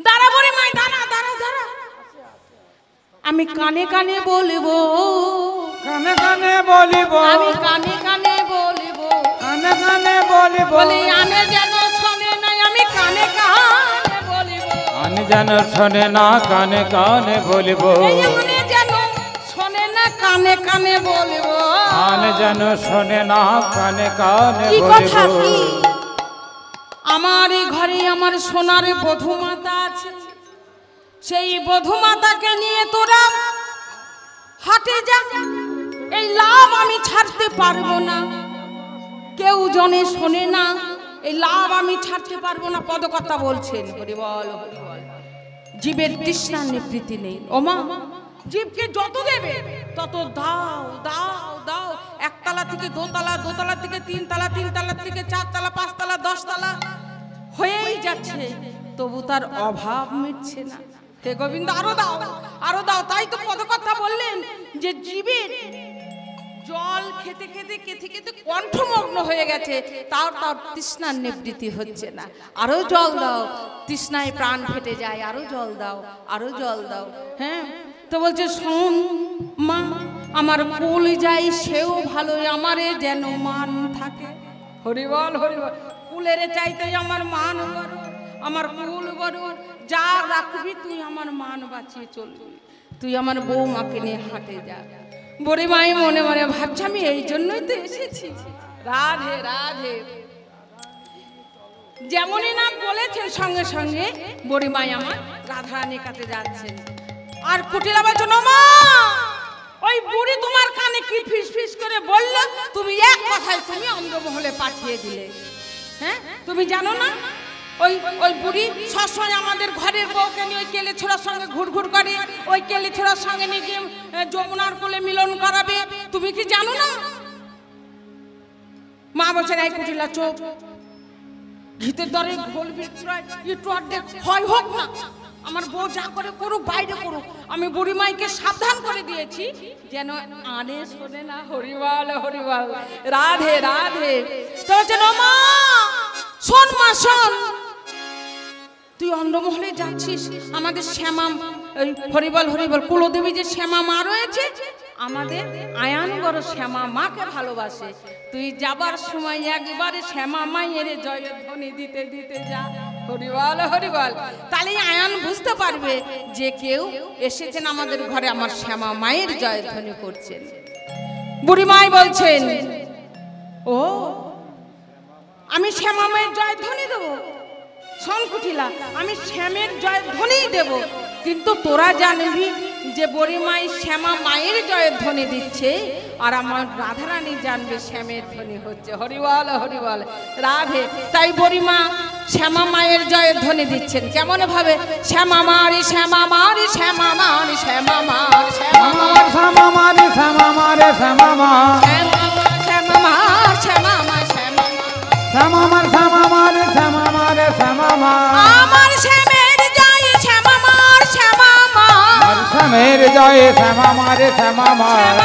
দাঁড়া বুড়িমাই, দাঁড়া দাঁড়া দাঁড়া, আমি কানে কানে বলবো, কানে কানে বলিব, আমি কানে কানে বলবো, কানে কানে বলিব, বলি আনে যেন শোনে নাই, আমি কানে কানে বলবো, আনে যেন শোনে না, কানে কানে বলিব, আনে যেন শোনে না, কানে কানে বলবো, আনে যেন শোনে না, কানে কানে কি কথা বলিব। কি? আমার এই ঘরে আমার সোনার বধূ মাতা আছে, সেই বধূ মাতাকে নিয়ে তোরা হাটে যা, এই লাভ আমি ছাড়তে পারবো না। কেউ জনে শোনে না, এই লাভ আমি ছাড়তে পারবো না। পদকর্তা বলছেন, হরি বল হরি বল। জীবের তৃষ্ণার নিবৃত্তি নেই। ওমা, জীবকে যত দেবে তত দাও দাও দাও। একতলা থেকে দোতলা, দোতলা থেকে তিনতলা, তিনতলা থেকে চারতলা, পাঁচতলা, 10 তলা হয়েই যাচ্ছে, তবু তার অভাব মিটছে না। হে গোবিন্দ, আরো দাও আরো দাও। তাই তো পদকর্তা বললেন যে জীবের জল খেতে খেতে খেতে খেতে কণ্ঠমগ্ন হয়ে গেছে, তার তার তৃষ্ণার নিবৃত্তি হচ্ছে না। আরো জল দাও, তৃষ্ণায় প্রাণ ফেটে যায়, আরো জল দাও, আরো জল দাও। হ্যাঁ, তো বলছে, শোন মা, আমার কুল যাই সেও ভালো, আমারে যেন মান থাকে। হরি বল হরি বল। কুলের চাইতে আমার মান বড়, আমার কুল বড়। যা রাখবি তুই আমার মান বাঁচিয়ে চলবি, তুই আমার বৌমাকে নিয়ে হাটে যা। বুড়িমাই মনে মনে ভাবছে, আমি এই জন্যই তো এসেছি। রাধে রাধে। যেমনই নাম বলেছেন সঙ্গে সঙ্গে বুড়িমাই আমার রাধারানীর কাছে যাচ্ছেন। আর কুটিলা বলছে, মা, ওই বুড়ি তোমার কানে কি ফিস ফিস করে বললো, তুমি এক কথায় তুমি অন্ধমহলে পাঠিয়ে দিলে। হ্যাঁ, তুমি জানো না ওই ওই বুড়ি সবসময় আমাদের ঘরের বউকে নিয়ে ওই কেলে ছোড়ার সঙ্গে ঘুরঘুর করে, ওই কেলে ছোড়ার সঙ্গে নিয়ে যমুনার কোলে মিলন করাবে। তুমি কি জানো না? মা বলছেন এই কুটিলা চোখ, ঘিতের দরে ঘোল বিক্রয় একটু অর্ধেক হয় হোক না, আমার বউ যা করে করুক, বাইরে করুক। আমি বুড়ি মাইকে সাবধান করে দিয়েছি যেন আনে শোনে না। হরিবল হরিবল, রাধে রাধে। তো বলছেন ও মা শোন, মা শোন, তুই অন্ধমহলে যাচ্ছিস, আমাদের শ্যামা, ওই হরিবল হরিবল কুলদেবী যে শ্যামা মা রয়েছে, আমাদের আয়ান বড় শ্যামা মাকে ভালোবাসে। তুই যাবার সময় একবারে শ্যামা মায়ের জয়ধ্বনি দিতে দিতে যা। হরিবল হরিবল। তাহলে আয়ান বুঝতে পারবে যে কেউ এসেছেন আমাদের ঘরে, আমার শ্যামা মায়ের জয়ধ্বনি করছেন। বুড়ি মাই বলছেন ও আমি শ্যামা মায়ের জয়ধ্বনি দেবো? শোন কুটিলা, আমি শ্যামের জয়ধ্বনি দেব, কিন্তু তোরা জানবি যে বড়িমাই শ্যামা মায়ের জয়ধ্বনি দিচ্ছে, আর আমার রাধারানী জানবে শ্যামের ধ্বনি হচ্ছে। হরিবল হরিবল, রাধে। তাই বড়িমা শ্যামা মায়ের জয়ধ্বনি দিচ্ছেন কেমন ভাবে? শ্যামা মারি শ্যামা মারি শ্যামা মারি শ্যামা মার শ্যামা মার শ্যামা মারে শ্যামা মারে শ্যামা মার শ্যামা মার শ্যামা মার শ্যামা মার শ্যামা মারে শ্যামা মারে শ্যামা মার আমার শ্যামের জয় শ্যামা মার শ্যামা মার শ্যামের জয় শ্যামা মারে শ্যামা মার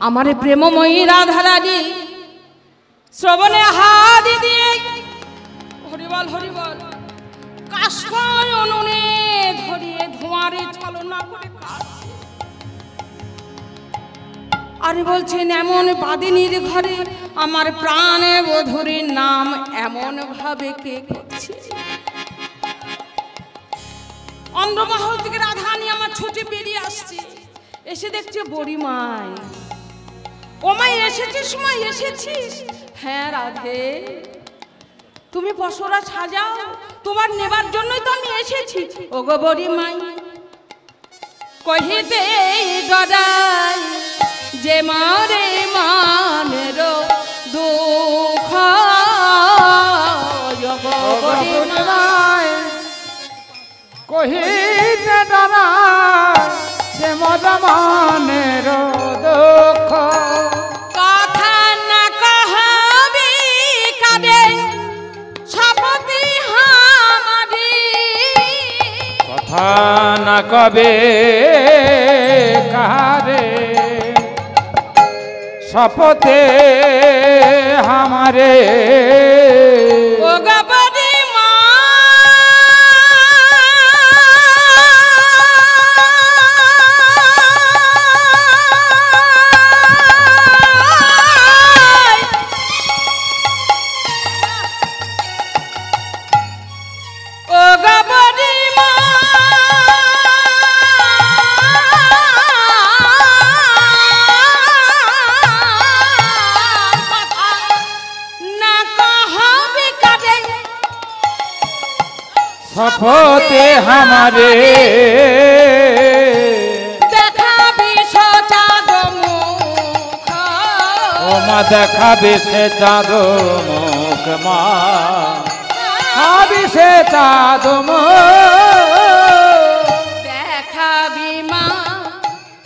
আমার প্রেমময়ী রাধারানী শ্রবণে হাত দিয়ে হরিবল হরিবল কাষ্ঠয় উনুনে ধরিয়ে ধোঁয়ারে ছলনা করে কাঁদছে। আরে বলছেন এমন বাদিনীর ঘরে আমার প্রাণে বধূরীর নাম এমন ভাবে কে করছে? অন্ধমহল থেকে রাধারানী আমার ছুটে বেরিয়ে আসছে, এসে দেখছে বড়িমাই। ও মাই এসেছিস? সময় এসেছিস? হ্যাঁ রাধে, তুমি বসরা সাজাও, তোমার নেবার জন্যই তো আমি এসেছি। ও গো বড়িমাই কহিতে ডরাই যে মারে মানের দুঃখ, কহিতে ডরাই যে মদ মানের দুঃখ, কথা না কহ না কবে কারে শপথে হামারে ও গাবারি মা ও গাবারি মা শপথে হামারে দেখাবি চাঁদ মুখ ও মা দেখাবে সে চাঁদ মুখ মা খাবি সে চাঁদ দেখাবি মা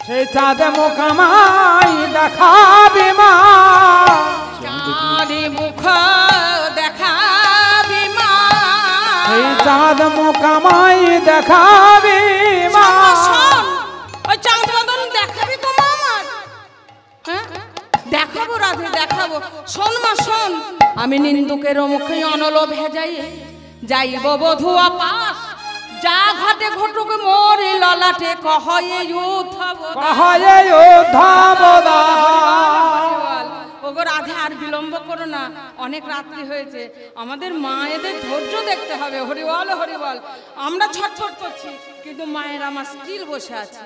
সেই চাঁদ মুখ আমায় দেখাবি মা চাঁদি মুখ দেখাবি মা সেই চাঁদ মুখ আমায় দেখাবি মা শোন, ওই চাঁদ বদন দেখাবি তো মা আমার হ্যাঁ? দেখাবো রাধে দেখাবো শোন মা শোন আমি নিন্দুকের মুখে অনল ভেজাই যাইব বধুয়া পাস যা ঘাটে ঘটুক মোরে ললাটে কহয়ে কহয়ে উদ্ধাবদা ওগো রাধে আর বিলম্ব করো না অনেক রাত্রি হয়েছে আমাদের মায়েদের ধৈর্য দেখতে হবে হরিবল হরিবল আমরা ছটফট করছি কিন্তু মায়ের আমার স্টিল বসে আছে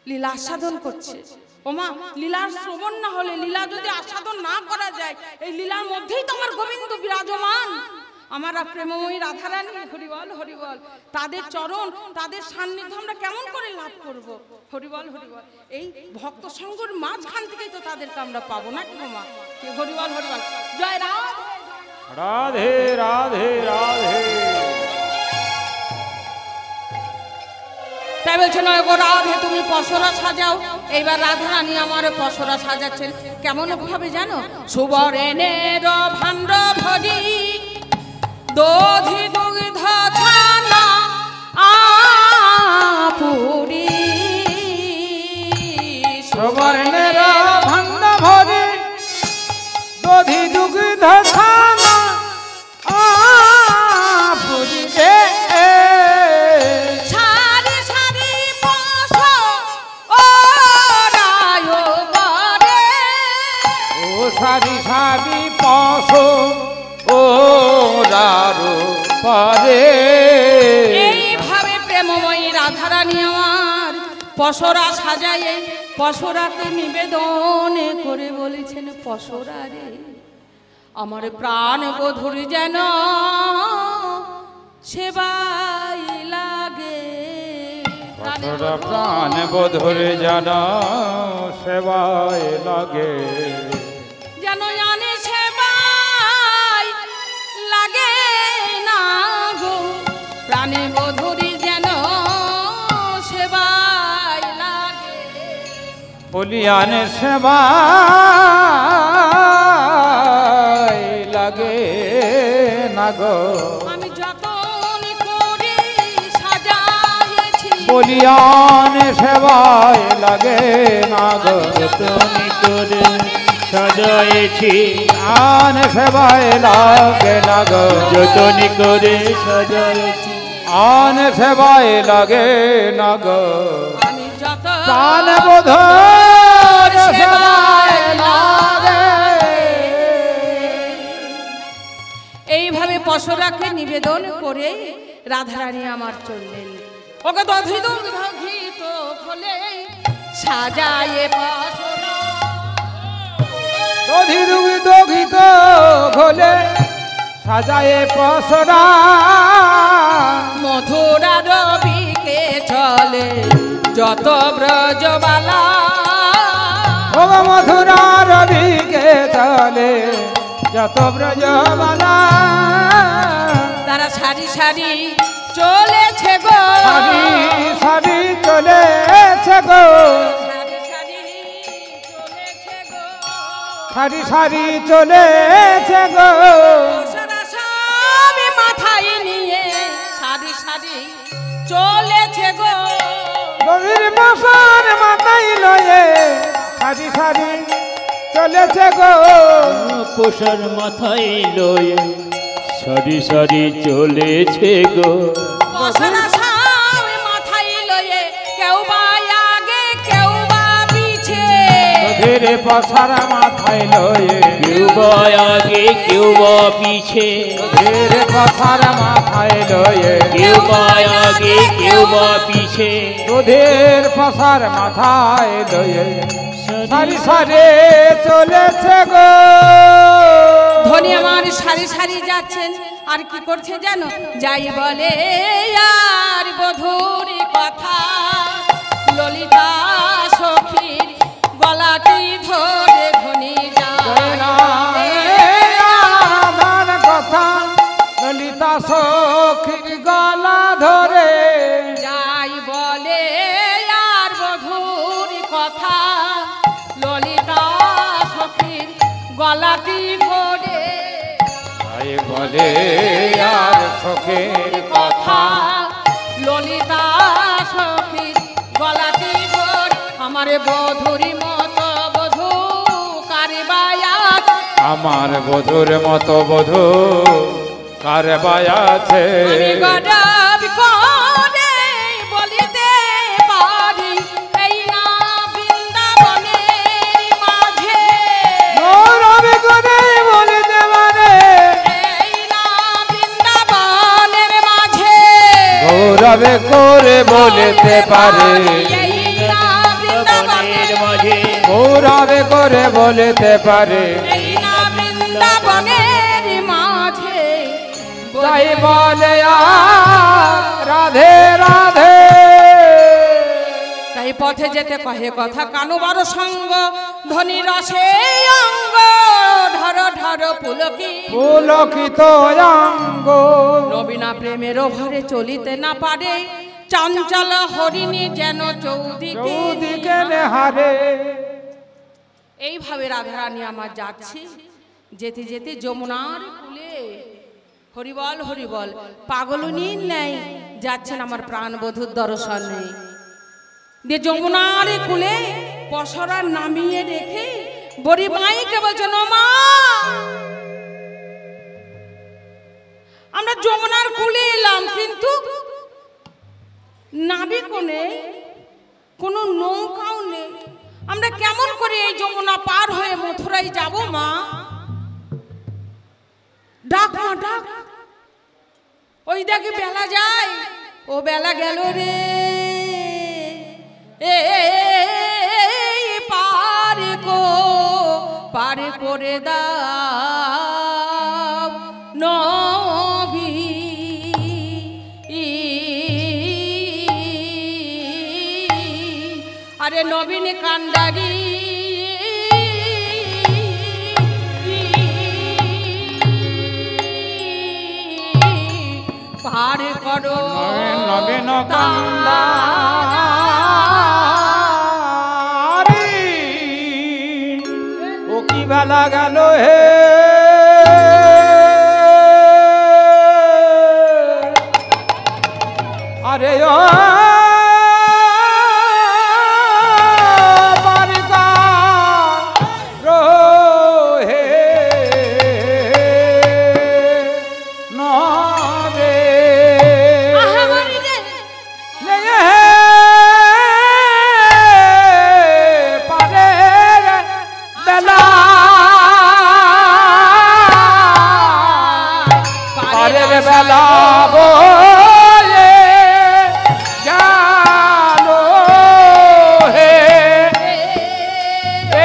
লীলা আস্বাদন করছে ওমা লীলার শ্রবণ না হলে লীলা যদি আস্বাদন না করা যায় এই লীলার মধ্যেই তো আমার গোবিন্দ বিরাজমান আমার প্রেমময়ী রাধারানী হরিবল হরিবল তাদের চরণ তাদের সান্নিধ্য আমরা কেমন করে লাভ করব হরিবল হরিবল এই ভক্ত সঙ্গের মাঝখান থেকেই তো তাদেরকে আমরা পাবো না কি মা কি হরিবল হরিবল জয় রাধে রাধে রাধে তাই বলছে নয় গো রাধে তুমি পসরা সাজাও এইবার রাধারানী আমার পসরা সাজাচ্ছেন কেমন ভাবে জানো সুবর্ণের ভাণ্ড ভরি দধি দুগ্ধ ছানা আপুরি সুবর্ণের ভাণ্ড ভরি দধি দুগ্ধ ছানা আপুরি সারি সারি পশ ও রায় করে ও সারি সারি পশ ও রারো পারে এইভাবে প্রেমময়ী রাধারানী আমার পসরা সাজায় পসরাকে নিবেদন করে বলেছেন পসরা রে আমার প্রাণ বধুর যেন সেবাই লাগে প্রাণ বধুরে জানা সেবায় লাগে যেন জানে সেবাই লাগে না গো প্রাণে বধুরি যেন সেবাই লাগে বলিয়ান সেবায় লাগে না গো আমি যতন করি সাজাইছি বলিয়ান সেবায় লাগে না গো তুমি করে সাজাইছি আন সেবায় লাগে না গো যতনি করে সাজাইছি আন সেবায় লাগে না গো আমি যত প্রাণ বোধর সেবায় লাগে এইভাবে পসরাকে নিবেদন করে রাধারানী আমার চললেন ওকে দধি দুগ্ধ ঘিত খোলে সাজায়ে পসরা দধি দুগ্ধ ঘিত ঘোলে সাজায়ে পসরা মধুরা রবিকে চলে যত ব্রজবালা ও মথুরা রবিকে চলে যত ব্রজবালা তারা সারি সারি চলেছে গো সারি সারি চলেছে গো সারি সারি চলেছে গো সারি সারি চলেছে গো সারা সবই মাথায় নিয়ে সারি সারি চলেছে গো রবির বসার মাথায় লয়ে সারি সারি চলেছে গো পোষার মাথায় লয়ে সারি সারি চলেছে গো বসনা সামনে মাথায় লয়ে কেউ বা আগে কেউ বা পিছে ধীরে বসার মাথায় লয়ে কেউ বা আগে কেউ বা পিছে ধীরে বসার মাথায় লয়ে কেউ বা আগে কেউ বা পিছে দুধের বসার মাথায় লয়ে সারি সারি চলেছে গো ধনী আমার সারি সারি যাচ্ছেন আর কি করছে জানো যাই বলে আর বধুর কথা ললিতা সখীর গলাটি ধরে ধনী আমার কথা ললিতা সখীর গলা ধরে যাই বলে আর বধুর কথা ললিতা সখীর গলাটি ধরে তাই বলে আর সখীর কথা ললিতা সখীর গলাটি ধরে আমার বধুরি মতো বধূ কারবায়াত আমার বধুর মতো বধূ কার বায়াছে আমি গডব করে বলিতে পারি এই না বৃন্দাবনের মাঝে গৌরবে করে বলিতে পারে এই না বৃন্দাবনের মাঝে গৌরবে করে বলিতে পারে এই না বৃন্দাবনের মাঝে গৌরবে করে বলিতে পারে এই না বৃন্দাবনের মাঝে তাই বলে আর রাধে রাধে তাই পথে যেতে কহে কথা কানু বড় সঙ্গ ধনী রসে অঙ্গ ধর ধর পুলকি পুলকিত অঙ্গ নবীনা প্রেমের ভরে চলিতে না পারে চঞ্চল হরিণী যেন চৌদিকে নেহারে এইভাবে রাধারানী আমার যাচ্ছি যেতে যেতে যমুনার কুলে হরিবল হরিবল পাগলুনির নেই যাচ্ছেন আমার প্রাণবধূর দর্শন নেই দিয়ে যমুনার কুলে পসরা নামিয়ে রেখে বড়ি মাইকে বলছেন ও মা আমরা যমুনার কুলে এলাম কিন্তু নাবিকও নেই কোনো নৌকাও নেই আমরা কেমন করে এই যমুনা পার হয়ে মথুরায় যাব মা ডাক মা ডাক ওই দেখে বেলা যায় ও বেলা গেল রে এ পার করে দাও নবী আরে নবীন কান্ডারি পার করো নবীন কান্দারি ও কি বেলা গেল হে আরে ও বেলা বলে গেল হে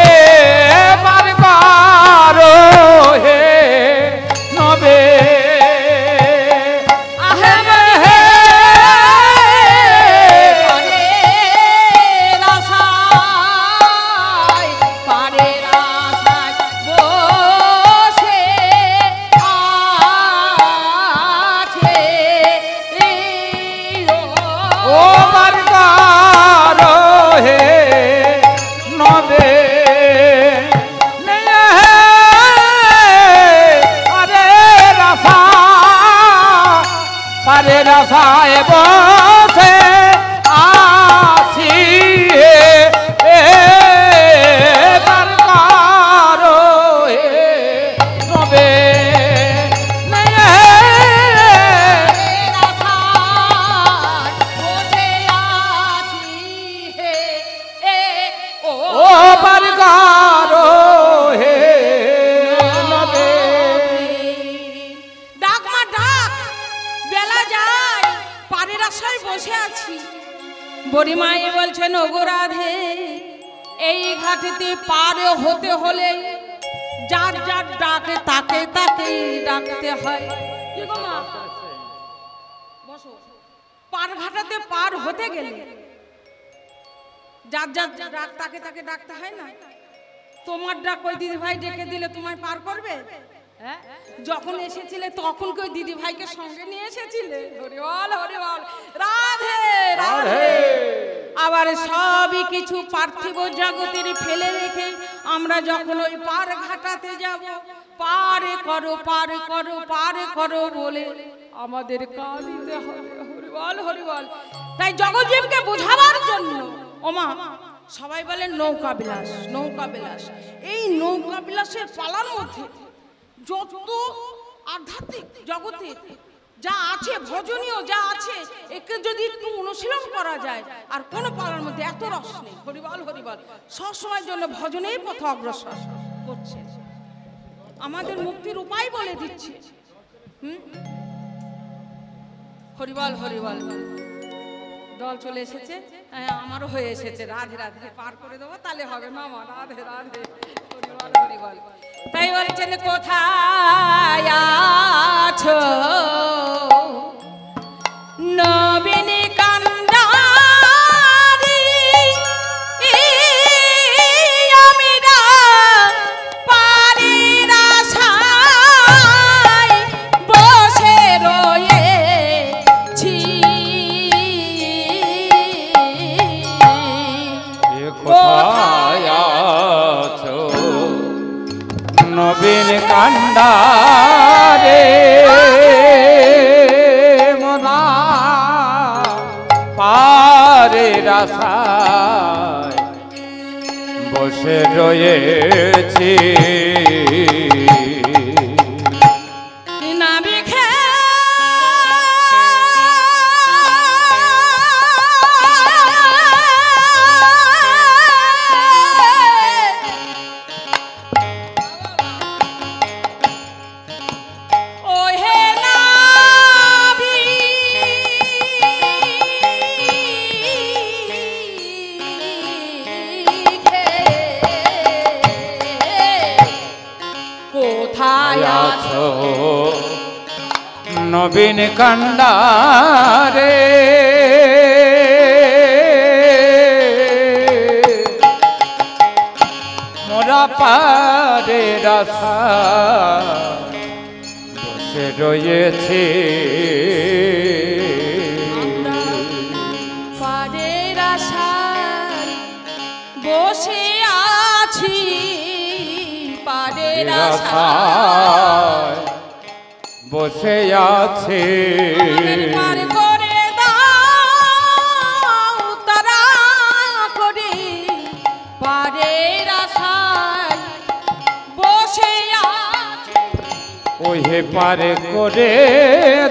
এবার কারো হে নবে রাসায় বসে আছি বুড়িমাই বলছেন ওগো রাধে, এই ঘাটেতে পার হতে হলে যার যার ডাকে তাকে তাকে ডাকতে হয়। কি গো মা, বসো। পার ঘাটাতে পার হতে গেলে যার যার ডাক তাকে তাকে ডাকতে হয় না? তোমার ডাক ওই দিদি ভাই ডেকে দিলে তোমায় পার করবে? হ্যাঁ, যখন এসেছিলে তখন কই দিদি ভাইকে সঙ্গে নিয়ে এসেছিলে? হরি বল হরি বল, রাধে রাধে। আবার সবই কিছু পার্থিব জগতের ফেলে রেখে আমরা যখন ওই পার ঘাটাতে যাব, পারে করো পারে করো পারে করো বলে আমাদের কাঁদিতে হবে। হরি বল হরি বল। তাই জগৎজীবকে বোঝাবার জন্য ওমা সবাই বলে নৌকা বিলাস নৌকা বিলাস। এই নৌকা বিলাসের পালার মধ্যে যত আধ্যাত্মিক জগতে যা আছে, ভজনীয় যা আছে, একে যদি একটু অনুশীলন করা যায়, আর কোন পালার মধ্যে এত রস নেই। হরিবল হরিবল। সবসময়ের জন্য ভজনের পথ অগ্রসর করছে, আমাদের মুক্তির উপায় বলে দিচ্ছে। হরিবল হরিবল। দল চলে এসেছে, আমারও হয়ে এসেছে। রাধে রাধে পার করে দেবো, তাহলে হবে না মা। রাধে রাধে হরিবল হরিবল। তাই বলছেন কোথায় আছো নবীন কান্ডারি, আমিরা পারের আশায় বসে রয়েছি। কোথায় আছো নবীন কান্ডারে, মোরা পারের আশায় বসে রয়েছি। নবীন কান্ডারে, মোরা পারের আশায় বসে রয়েছি। পারের আশায় বসে আছি, পারের আশায় বসে আছে। পার করে দাও তারা করে, পারের আশায় বসে আছি। ওহে পার করে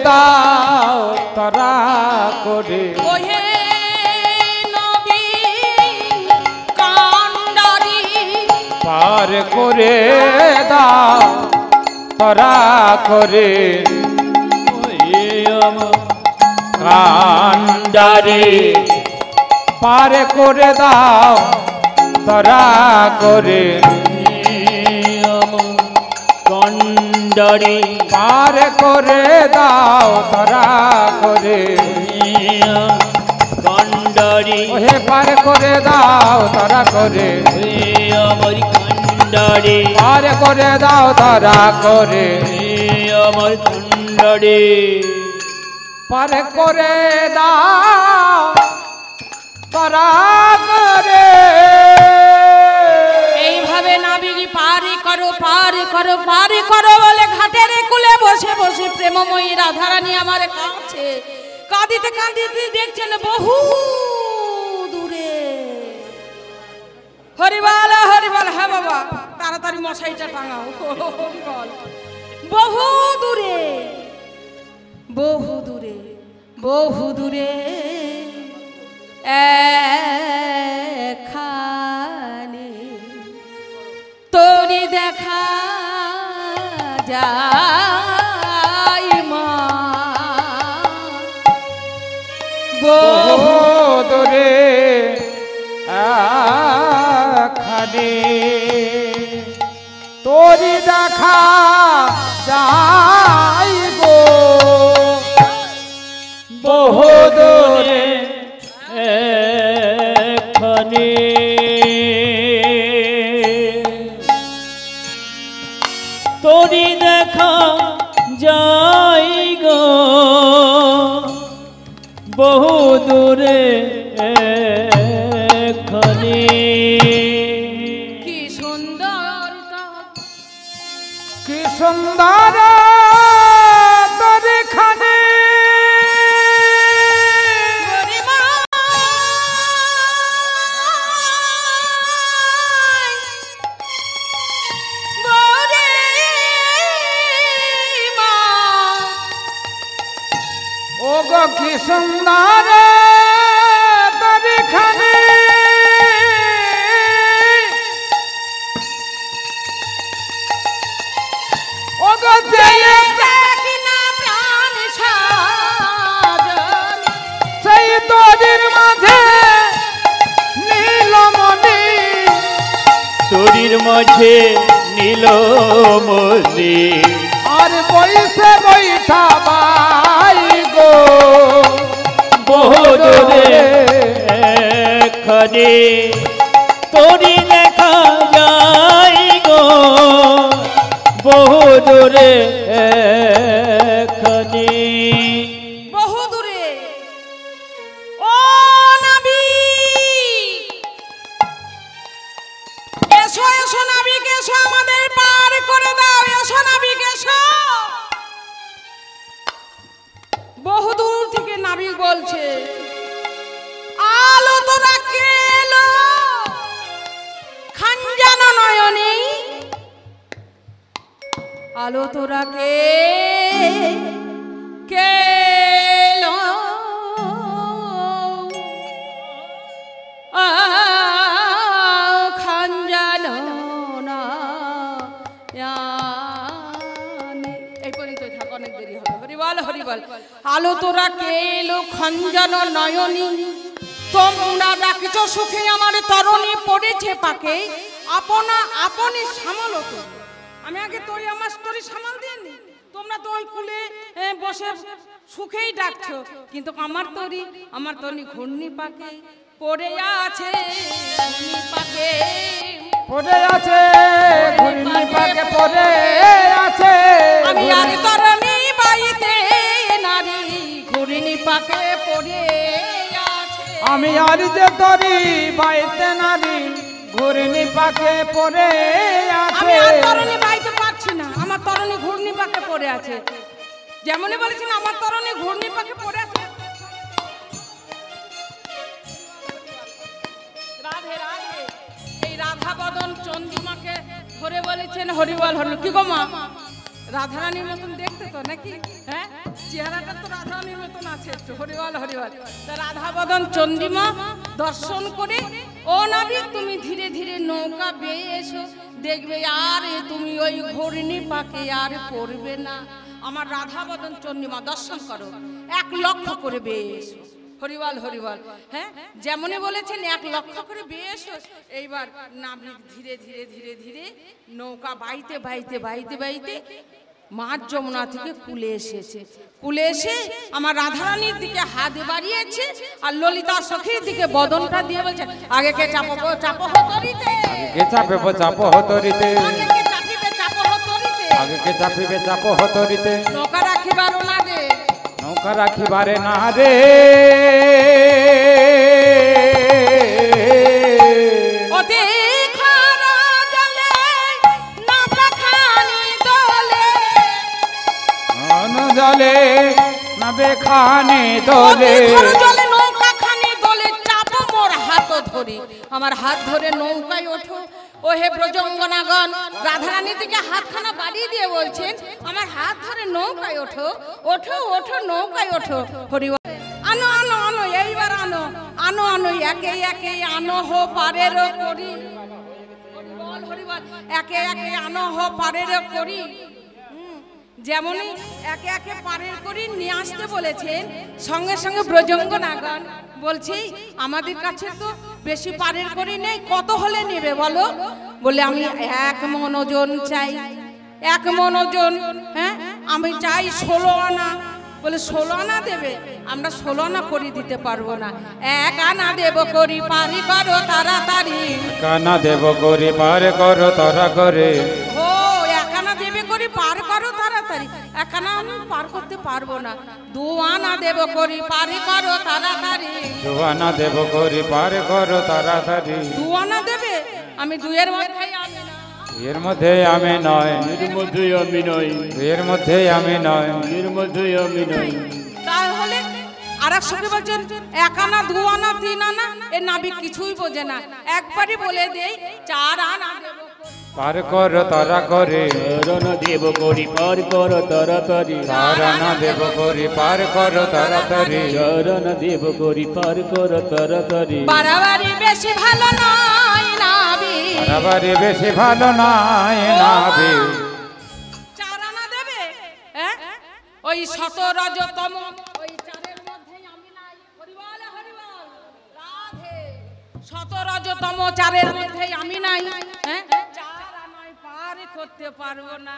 দাও তারা করে, ওহে নবীন কান্ডারি, পার করে দাও তারা করে। কান্ডারি পার করে দাও তারা করে, কান্ডারি পার করে দাও তারা করে। কান্ডারি ওহে পার করে দাও তারা করে, আমার কান্ডারি পার করে দাও তারা করে। আমার কান্ডারি পার করে দাও তারা করে। এইভাবে নাবিক পারি করো পারি করো পারি করো বলে ঘাটের কুলে বসে বসে প্রেমময়ী রাধারানী আমার কাছে কাঁদিতে কাঁদিতে দেখছেন বহু দূরে। হরিবল হরিবল। হ্যাঁ বাবা, তাড়াতাড়ি মশাইটা টাঙাও। হরিবল। বহু দূরে বহু দূরে বহু দূরে এখানে তোরি দেখা যায় মা। বহু দূরে যাই গো বহুদূরে এখানে তোরি দেখা যাই গো বহু দূরে এখানে কি সুন্দর কি সুন্দর তোর এখানে ও গো কি সুন্দর তোর এখানে ও গো জেলে সেই তোদের মাঝে নীলমণি তোরির মাঝে নীলমণি আর বইসে বৈঠা বাই গো বহু দূরে এখানে তোরি দেখা যাই গো বহু দূরে এখানে বহু দূরে ও নাবিক এসো এসো নাবিক এসো আমাদের পার করে দাও এসো নাবিক এসো বহু দূর থেকে নাবিক বলছে আলো তোরা কেলো খানজানো নয়নে আলো তোরা কেলো খানজানো নয়নে এই পর্যন্ত থাক অনেক দেরি হবে হরিবল হরিবল আলো তোরা কেলো খঞ্জানো নয়নী তোমরা ডাকিছ সুখে আমার তরণী পড়েছে পাকে আপনা আপনি সামালো তো আমি আগে তোর আমার স্টোরি সামাল দিইনি তোমরা তো ওই কুলে বসে সুখেই ডাকছো কিন্তু আমার তরি ঘূর্ণি পাকে পড়ে আছে ঘূর্ণি পাকে পড়ে আছে ঘূর্ণি পাকে পড়ে আছে আমি আর তরণী বাইতে নারী ঘূর্ণি পাকে পড়ে আছে আমি আর যে তরি বাইতে নারী ঘূর্ণি পাকে পড়ে আমি আছে আর তরণী বাইতে পারছি না আমার তরণী ঘূর্ণি পাকে পড়ে আছে যেমনই বলেছেন আমার তরণী ঘূর্ণি পাকে পড়ে আছে রাধে রাধে এই রাধা বদন চন্দ্রিমাকে ধরে বলেছেন হরিবল হল কি গো মা রাধারানীর মতন দেখতে তো নাকি হ্যাঁ চেহারাটা তো রাধারানীর মতন আছে একটু হরিবল হরিবল তা রাধা বদন চন্দ্রিমা দর্শন করে ও নাবিক তুমি ধীরে ধীরে নৌকা বেয়ে এসো দেখবে আর তুমি ওই ঘূর্ণি পাকে আর পড়বে না আমার রাধা বদন চন্দ্রিমা দর্শন করো 1 লক্ষ করে বেয়ে এসো হরিবল হরিবল হ্যাঁ যেমনই বলেছেন 1 লক্ষ করে বেয়ে এসো এইবার নাবিক ধীরে ধীরে ধীরে ধীরে নৌকা বাইতে বাইতে বাইতে বাইতে মাঝ যমুনা থেকে কুলে এসেছে কুলে এসে আমার রাধারানীর দিকে হাত বাড়িয়েছে আর ললিতা সখীর দিকে বদনটা দিয়ে বলছে আগে কে চাপবো চাপো হতরিতে কে চাপে চাপো হতরিতে আগে কে চাপিবে চাপো হতরিতে আগে কে চাপিবে চাপো হতরিতে নৌকা রাখিবার না রে নৌকা রাখিবারে না রে ওতে খারা জলে নৌকা খানি দোলে জলে নবে খানে দোলে জলে নৌকা খানি দোলে চাপো মোর হাত ধরে আমার হাত ধরে নৌকায় ওঠো ও হে ব্রজঙ্গনাগণ রাধারানীর দিকে হাতখানা বাড়িয়ে দিয়ে বলছেন আমার হাত ধরে নৌকায় ওঠো ওঠো ওঠো নৌকায় ওঠো হরিবল আনো আনো আনো এইবার আনো আনো আনো একে একে আনো হো পারের করি হরিবল হরিবল একে একে আনো হো পারের করি যেমনই একে একে পারের করি নিয়ে আসতে বলেছেন সঙ্গে সঙ্গে ব্রজঙ্গনাগণ বলছি আমাদের কাছে তো বেশি পারের করি নেই কত হলে নেবে বলো বলে আমি 1 মণ ওজন চাই এক মন ওজন, হ্যাঁ আমি চাই 16 আনা। বলে 16 আনা দেবে? আমরা 16 আনা করে দিতে পারবো না, 1 আনা দেব করি পারি করো তাড়াতাড়ি। কানা দেব করি পার করো তারা করে। ও 1 আনা দেবে করি পার করো তাড়াতাড়ি, 1 আনা আমি পার করতে পারবো না, 2 আনা দেব করি পারি করো তাড়াতাড়ি। 2 আনা দেব করি পার করো তাড়াতাড়ি। 2 আনা দেবে? আমি 2 এর মধ্যেই আমি না। এর মধ্যে আমি নয়, এর মধ্যেই আমি নই, এর মধ্যে আমি নয়। এর মধ্যেই আমি নই। তাহলে আরেক সঙ্গে বলছেন 1 আনা 2 আনা 3 আনা, এ নাবিক কিছুই বোঝে না, একবারই বলে দেই 4 আনা দেব পার করো তারা করে। 4 আনা দেব করি পার করো তাড়াতাড়ি। 4 আনা দেব করি পার করো তাড়াতাড়ি। 4 আনা দেব করি পার করো তাড়াতাড়ি। বাড়াবাড়ি বেশি ভালো নয় নাবি, বাড়াবাড়ি বেশি ভালো নয় নাবি। 4 আনা দেবে? হ্যাঁ ওই 17 রজতম ওই 4-এর মধ্যেই আমি নাই। হরিবল হরিবল রাধে। 17 রজতম 4-এর মধ্যেই আমি নাই। হ্যাঁ 4 আনায় পার করতে পারবো না।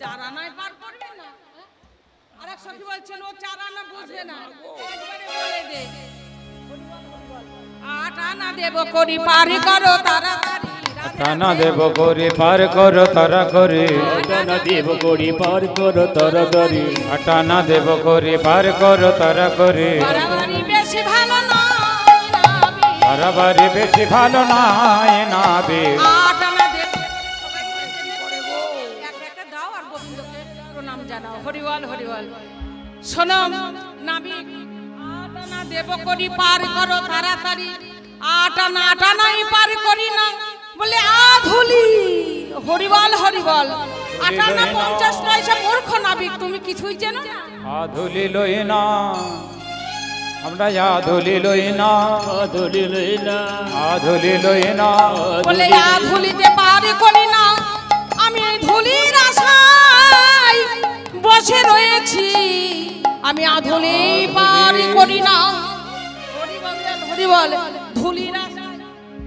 4 আনায় পার করবে না? আরেক সখী বলছেন ও 4 আনা বুঝবে না, একবারে বলে দে 8 আনা দেব করি পার করো তাড়াতাড়ি। 8 আনা দেব করি পার করো তারা করে। 8 আনা দেব করি পার করো তাড়াতাড়ি। 8 আনা দেব করি পার করো তারা করে। বাড়াবাড়ি বেশি ভালো নয় নাবি, বাড়াবাড়ি বেশি ভালো নয় নাবি। 8 আনা দেব। সবাই বলে দেবে, এক একে দাও আর গোবিন্দকে প্রণাম জানাও। হরিবল হরিবল। শোনো নাবি, 8 আনা দেব করি পার করো তাড়াতাড়ি। 8 আনাই পার করি না বলে আধুলি। হরিবল হরিবল। 8 আনা 50 পয়সা। মূর্খ নাবিক, তুমি কিছুই চেনো না। আধুলি লই না, আমরা আধুলি লই না, আধুলি লই না, আধুলি লই না। বলে আধুলিতে পার করি না, আমি ধুলির আশায় বসে রয়েছি, আমি আধুলি পার করি না। হরিবল হরিবল। ধুলির আশায়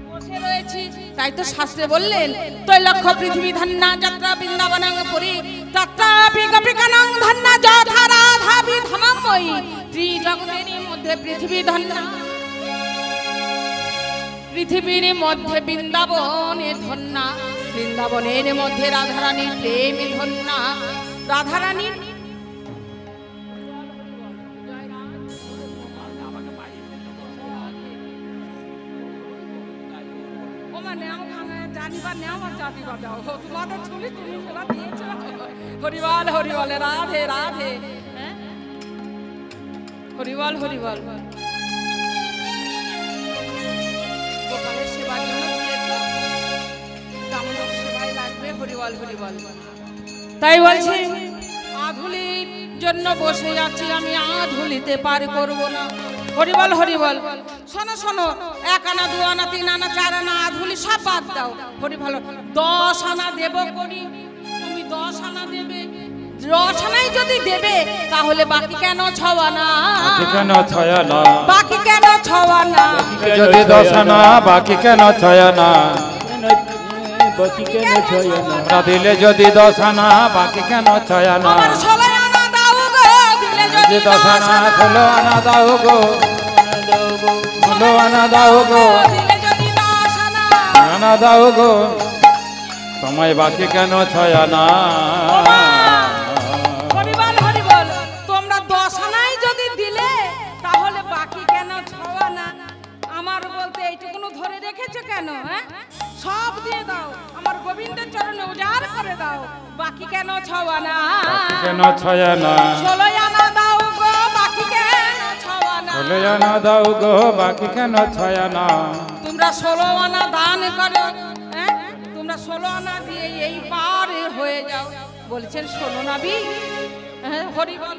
বসে রয়েছি, তাই তো শাস্ত্রে বললেন ত্রৈলক্ষ পৃথিবী ধন্যা যাত্রা বৃন্দাবনং পুরী তত্রাপি গোপিকানং ধন্যা যথা রাধা বিধামময়ী। ত্রিজগতের মধ্যে পৃথিবী ধন্যা, পৃথিবীর মধ্যে বৃন্দাবনে ধন্যা, বৃন্দাবনের মধ্যে রাধারানীর প্রেমে ধন্যা। রাধারানীর হরিবল হরিবল রাধে রাধে। হরিবল হরিবল। গোপালের সেবার জন্য দিয়েছো, দামোদর সেবায় লাগবে। হরিবল হরিবল। তাই বলছি আধুলির জন্য বসে আছি, আমি আধুলিতে পার করব না। হরিবল হরিবল। শোনো শোনো, 1 আনা 2 আনা 3 আনা 4 আনা আধুলি সব বাদ দাও। হরিবল। 10 আনা দেব করি, তুমি 10 আনা দেবে। 10 আনাই যদি দেবে তাহলে বাকি কেন 6 আনা? বাকি কেন 6 আনা? বাকি কেন 6 আনা? যদি 10 আনা বাকি কেন 6 আনা? বাকি কেন 6 আনা? আমরা দিলে যদি 10 আনা বাকি কেন 6 আনা? আমার 16 আনা দাও গো, দিলে যদি 10 আনা 16 আনা দাও গো, 16 আনা দাও গো, দিলে যদি 10 আনা। আনা দাও গো, তোমায় বাকি কেন 6 আনা? হরিবল হরিবল। তোমরা 10 আনাই যদি দিলে তাহলে বাকি কেন 6 আনা? আমার বলতে এইটুকুনো ধরে রেখেছো কেন? হ্যাঁ সব দিয়ে দাও, আমার গোবিন্দের চরণে উজাড় করে দাও। বাকি কেন 6 আনা? বাকি কেন 6 আনা? 16 আনা দাও গো, বাকি কেন 6 আনা? 16 আনা দাও গো, বাকি কেন 6 আনা? তোমরা 16 আনা দান করো, হ্যাঁ তোমরা 16 আনা দিয়ে এই পার হয়ে যাও। বলছেন শোনো নাবি, হ্যাঁ হরিবল।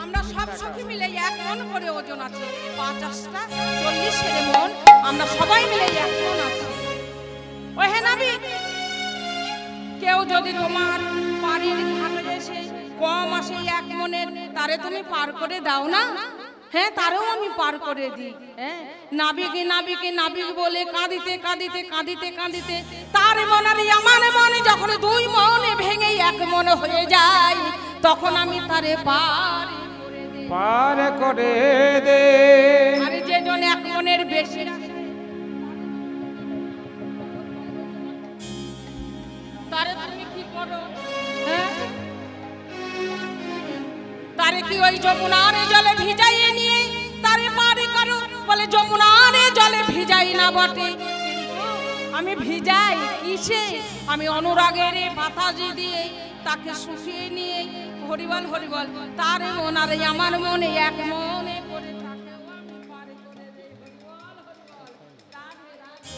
আমরা সব সখী মিলে 1 মন করে ওজন আছে, 50টা 40 মন, আমরা সবাই মিলে 1 মন আছি। ও হে নাবি, কেউ যদি তোমার বাড়ির ঘাটে এসে কম আসে 1 মনের, তারে তুমি পার করে দাও না? হ্যাঁ তারও আমি পার করে দিই। হ্যাঁ নাবিকে নাবিকে নাবিক বলে কাঁদিতে কাঁদিতে কাঁদিতে কাঁদিতে তার মন আর আমার মনে যখন দুই মনে ভেঙে এক মন হয়ে যায় তখন আমি তারে পার করে দে। আরে যে জন এক মনের বেশি তারে তুমি কি করো? হ্যাঁ তারে কি ওই যমুনার জলে ভিজাইয়ে নিয়ে তারে পারে করো? বলে যমুনার জলে ভিজাই না বটে, আমি ভিজাই কিসে? আমি অনুরাগের বাতাজি দিয়ে তাকে শুকিয়ে নিয়ে হরিবল হরিবল তার মন আর আমার মনে এক মনে করে তাকেও আমি পারে করে দেই। হরিবল হরিবল রাধে রাধে।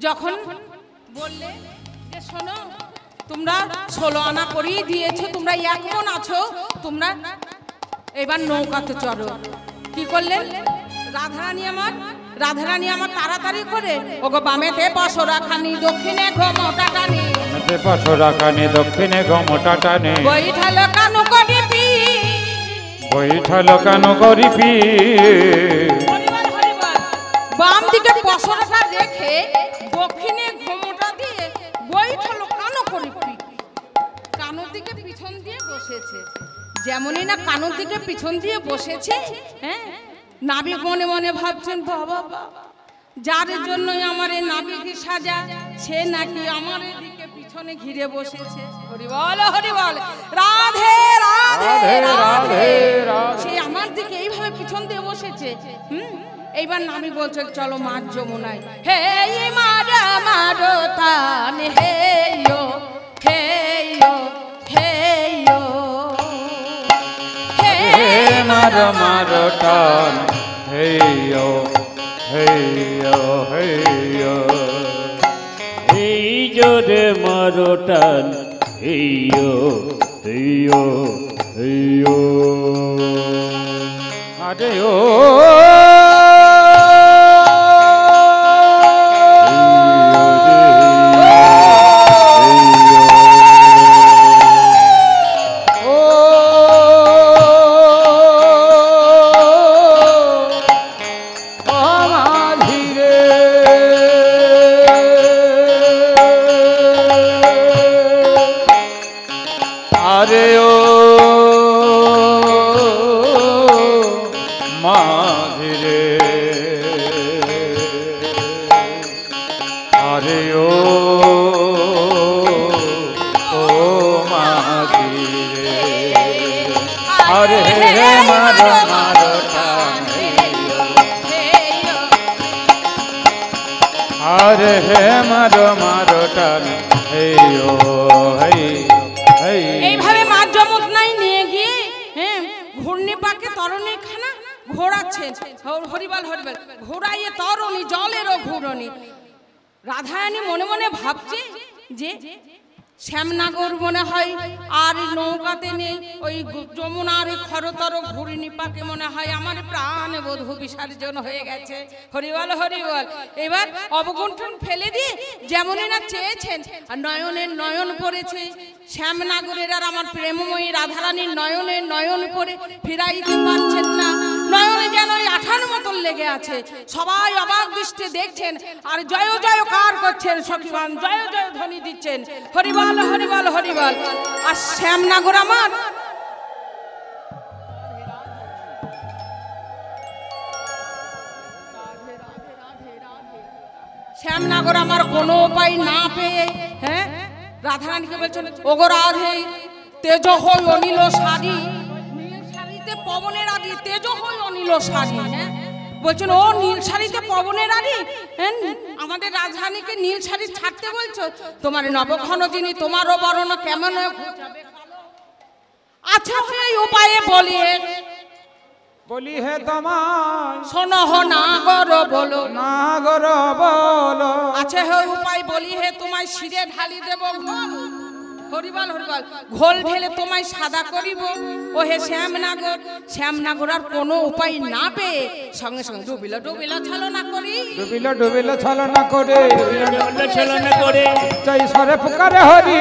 যখন বললে যে শোনো তোমরা 16 আনা করেই দিয়েছো, তোমরা এখন আছো, তোমরা এবার নৌকাতে চড়ো। কি করলেন রাধারানী আমার তাড়াতাড়ি করে ওগো বামেতে পাশরা খানি দক্ষিণে ঘোমটা টানি, বামেতে পাশরা খানি দক্ষিণে ঘোমটা টানি, বৈঠালো কানু করি পি, বৈঠালো কানু করি পি। বাম দিকে পাশরাটা রেখে দক্ষিণে ঘোমটা দিয়ে বৈঠালো কানু করি পি। কানুর দিকে পিছন দিয়ে বসেছে, যেমনই না কানুর দিকে পিছন দিয়ে বসেছে, হ্যাঁ নাবিক মনে মনে ভাবছেন বাবা যার জন্যই আমার এই নাবিকে সাজা সে নাকি আমার দিকে পিছনে ঘিরে বসেছে। হরি বল রাধে রাধে রাধে, সে আমার দিকে এইভাবে পিছন দিয়ে বসেছে। এইবার নাবিক বলছে চলো মাঝ যমুনায়। হে মারা মারো তান হে ইয়ো হে ইয়ো হে ইয়ো হে মারো মারো টান হেয়ো হেয়ো হেয়ো, এই জোরে মারো টান হেয়ো হেয়ো হেয়ো। আরে ও আরে হে মারো মারো টান হেয়ো হেয়ো হেয়ো। এইভাবে মাঝ যমুনায় নিয়ে গিয়ে হ্যাঁ ঘূর্ণি পাকে তরণী খানা ঘোরাচ্ছেন। হরিবল ঘোরাইয়ে তরণী জলেরও ঘূর্ণি। রাধারানী মনে মনে ভাবছে যে শ্যামনগর মনে হয় আর নৌকাতে নেই, ওই যমুনার খরতর ঘূর্ণি পাকে মনে হয় আমার প্রাণ বধূ বিসর্জন হয়ে গেছে। হরিবল এবার অবগুণ্ঠন ফেলে দিয়ে যেমনই না চেয়েছেন আর নয়নের নয়ন পড়েছে শ্যামনগরের, আর আমার প্রেমময়ী রাধারানীর নয়নের নয়ন পড়ে ফিরাইতে পারছেন না। নয়নে যেন ওই আঠার মতন লেগে আছে, সবাই অবাক দৃষ্টে দেখছেন আর জয় জয় কার করছেন, সখীবান জয় জয় ধ্বনি দিচ্ছেন। হরিবল আর শ্যামনগর আমার শ্যামনগর আমার কোনো উপায় না পেয়ে হ্যাঁ রাধারানীকে বলছেন ওগো রাধে তেজ হই অনিল শাড়ি, নীল শাড়িতে পবনের আদি তেজ হই অনিল শাড়ি। হ্যাঁ বলছেন ও নীল শাড়িতে পবনের আদি, হ্যাঁ আমাদের রাজধানীকে নীল শাড়ি ছাড়তে বলছো? তোমার নবঘন যিনি তোমারও বরণ কেমন আচ্ছা এই উপায়ে বলি হে তোমায় শোনো হো নাগর বলো, নাগর বলো। আচ্ছা হে উপায় বলি হে তোমায় শিরে ঢালি দেব ঘোল। হরিবল ঘোল ঢেলে তোমায় সাদা করিব। ও হে শ্যামনগর আর কোনো উপায় না পেয়ে সঙ্গে সঙ্গে ডুবিল ছলনা করি, ডুবিল ছলনা করে ছলনা করে জয় সরে পুকারে হরি,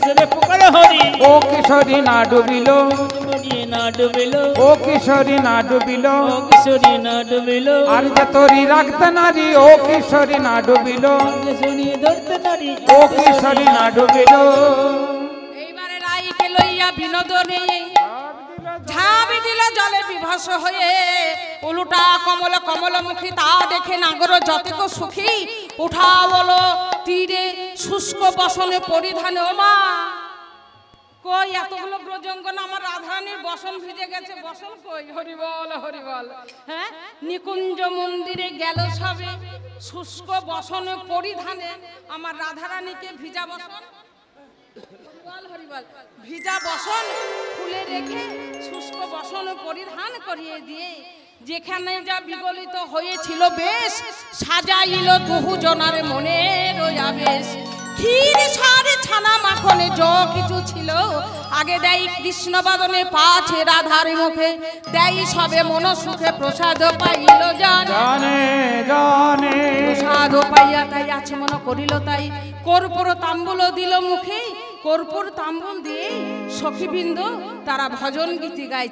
বিশ্বরে পুকার হরি ও কিশোরী না ডুবিল কিশোরী না ডুবিল ও কিশোরী না ডুবিল ও কিশোরী না ডুবিল আর যে তোরি রাখতে নারী ও কিশোরী না ডুবিল কিশোরী ধরতে নারী ও কিশোরী না ডুবিল এইবারে রাইকে লইয়া বিনোদনে ঝাঁপি দিল জলে বিভস হয়ে উলুটা কমল কমলমুখী তা দেখে নাগর যতক সুখী উঠা বলো তীরে শুষ্ক বসনে পরিধানে ও মা কই এতগুলো ব্রজঙ্গন আমার রাধারানীর বসন ভিজে গেছে বসন কই হরিবল হরিবল হ্যাঁ নিকুঞ্জ মন্দিরে গেল সবে শুষ্ক বসনে পরিধানে আমার রাধারানীকে ভিজা বসন হরিবল হরিবল ভিজা বসন খুলে রেখে শুষ্ক বসন পরিধান করিয়ে দিয়ে যেখানে যা বিগলিত হয়েছিল বেশ সাজাইল বহু জনার মনে রয়া বেশ ক্ষীর সারে ছানা মাখনে য কিছু ছিল আগে দেয় কৃষ্ণ বাদনে পাছে রাধার মুখে দেয় সবে মন সুখে প্রসাদ পাইল জানে জানে প্রসাদ পাইয়া তাই আছে মন করিল তাই কর্পূর তাম্বুল দিল মুখে কর্পূর তাম্বুল দিয়ে সখীবৃন্দ তারা ভজন গীতি গাইছে।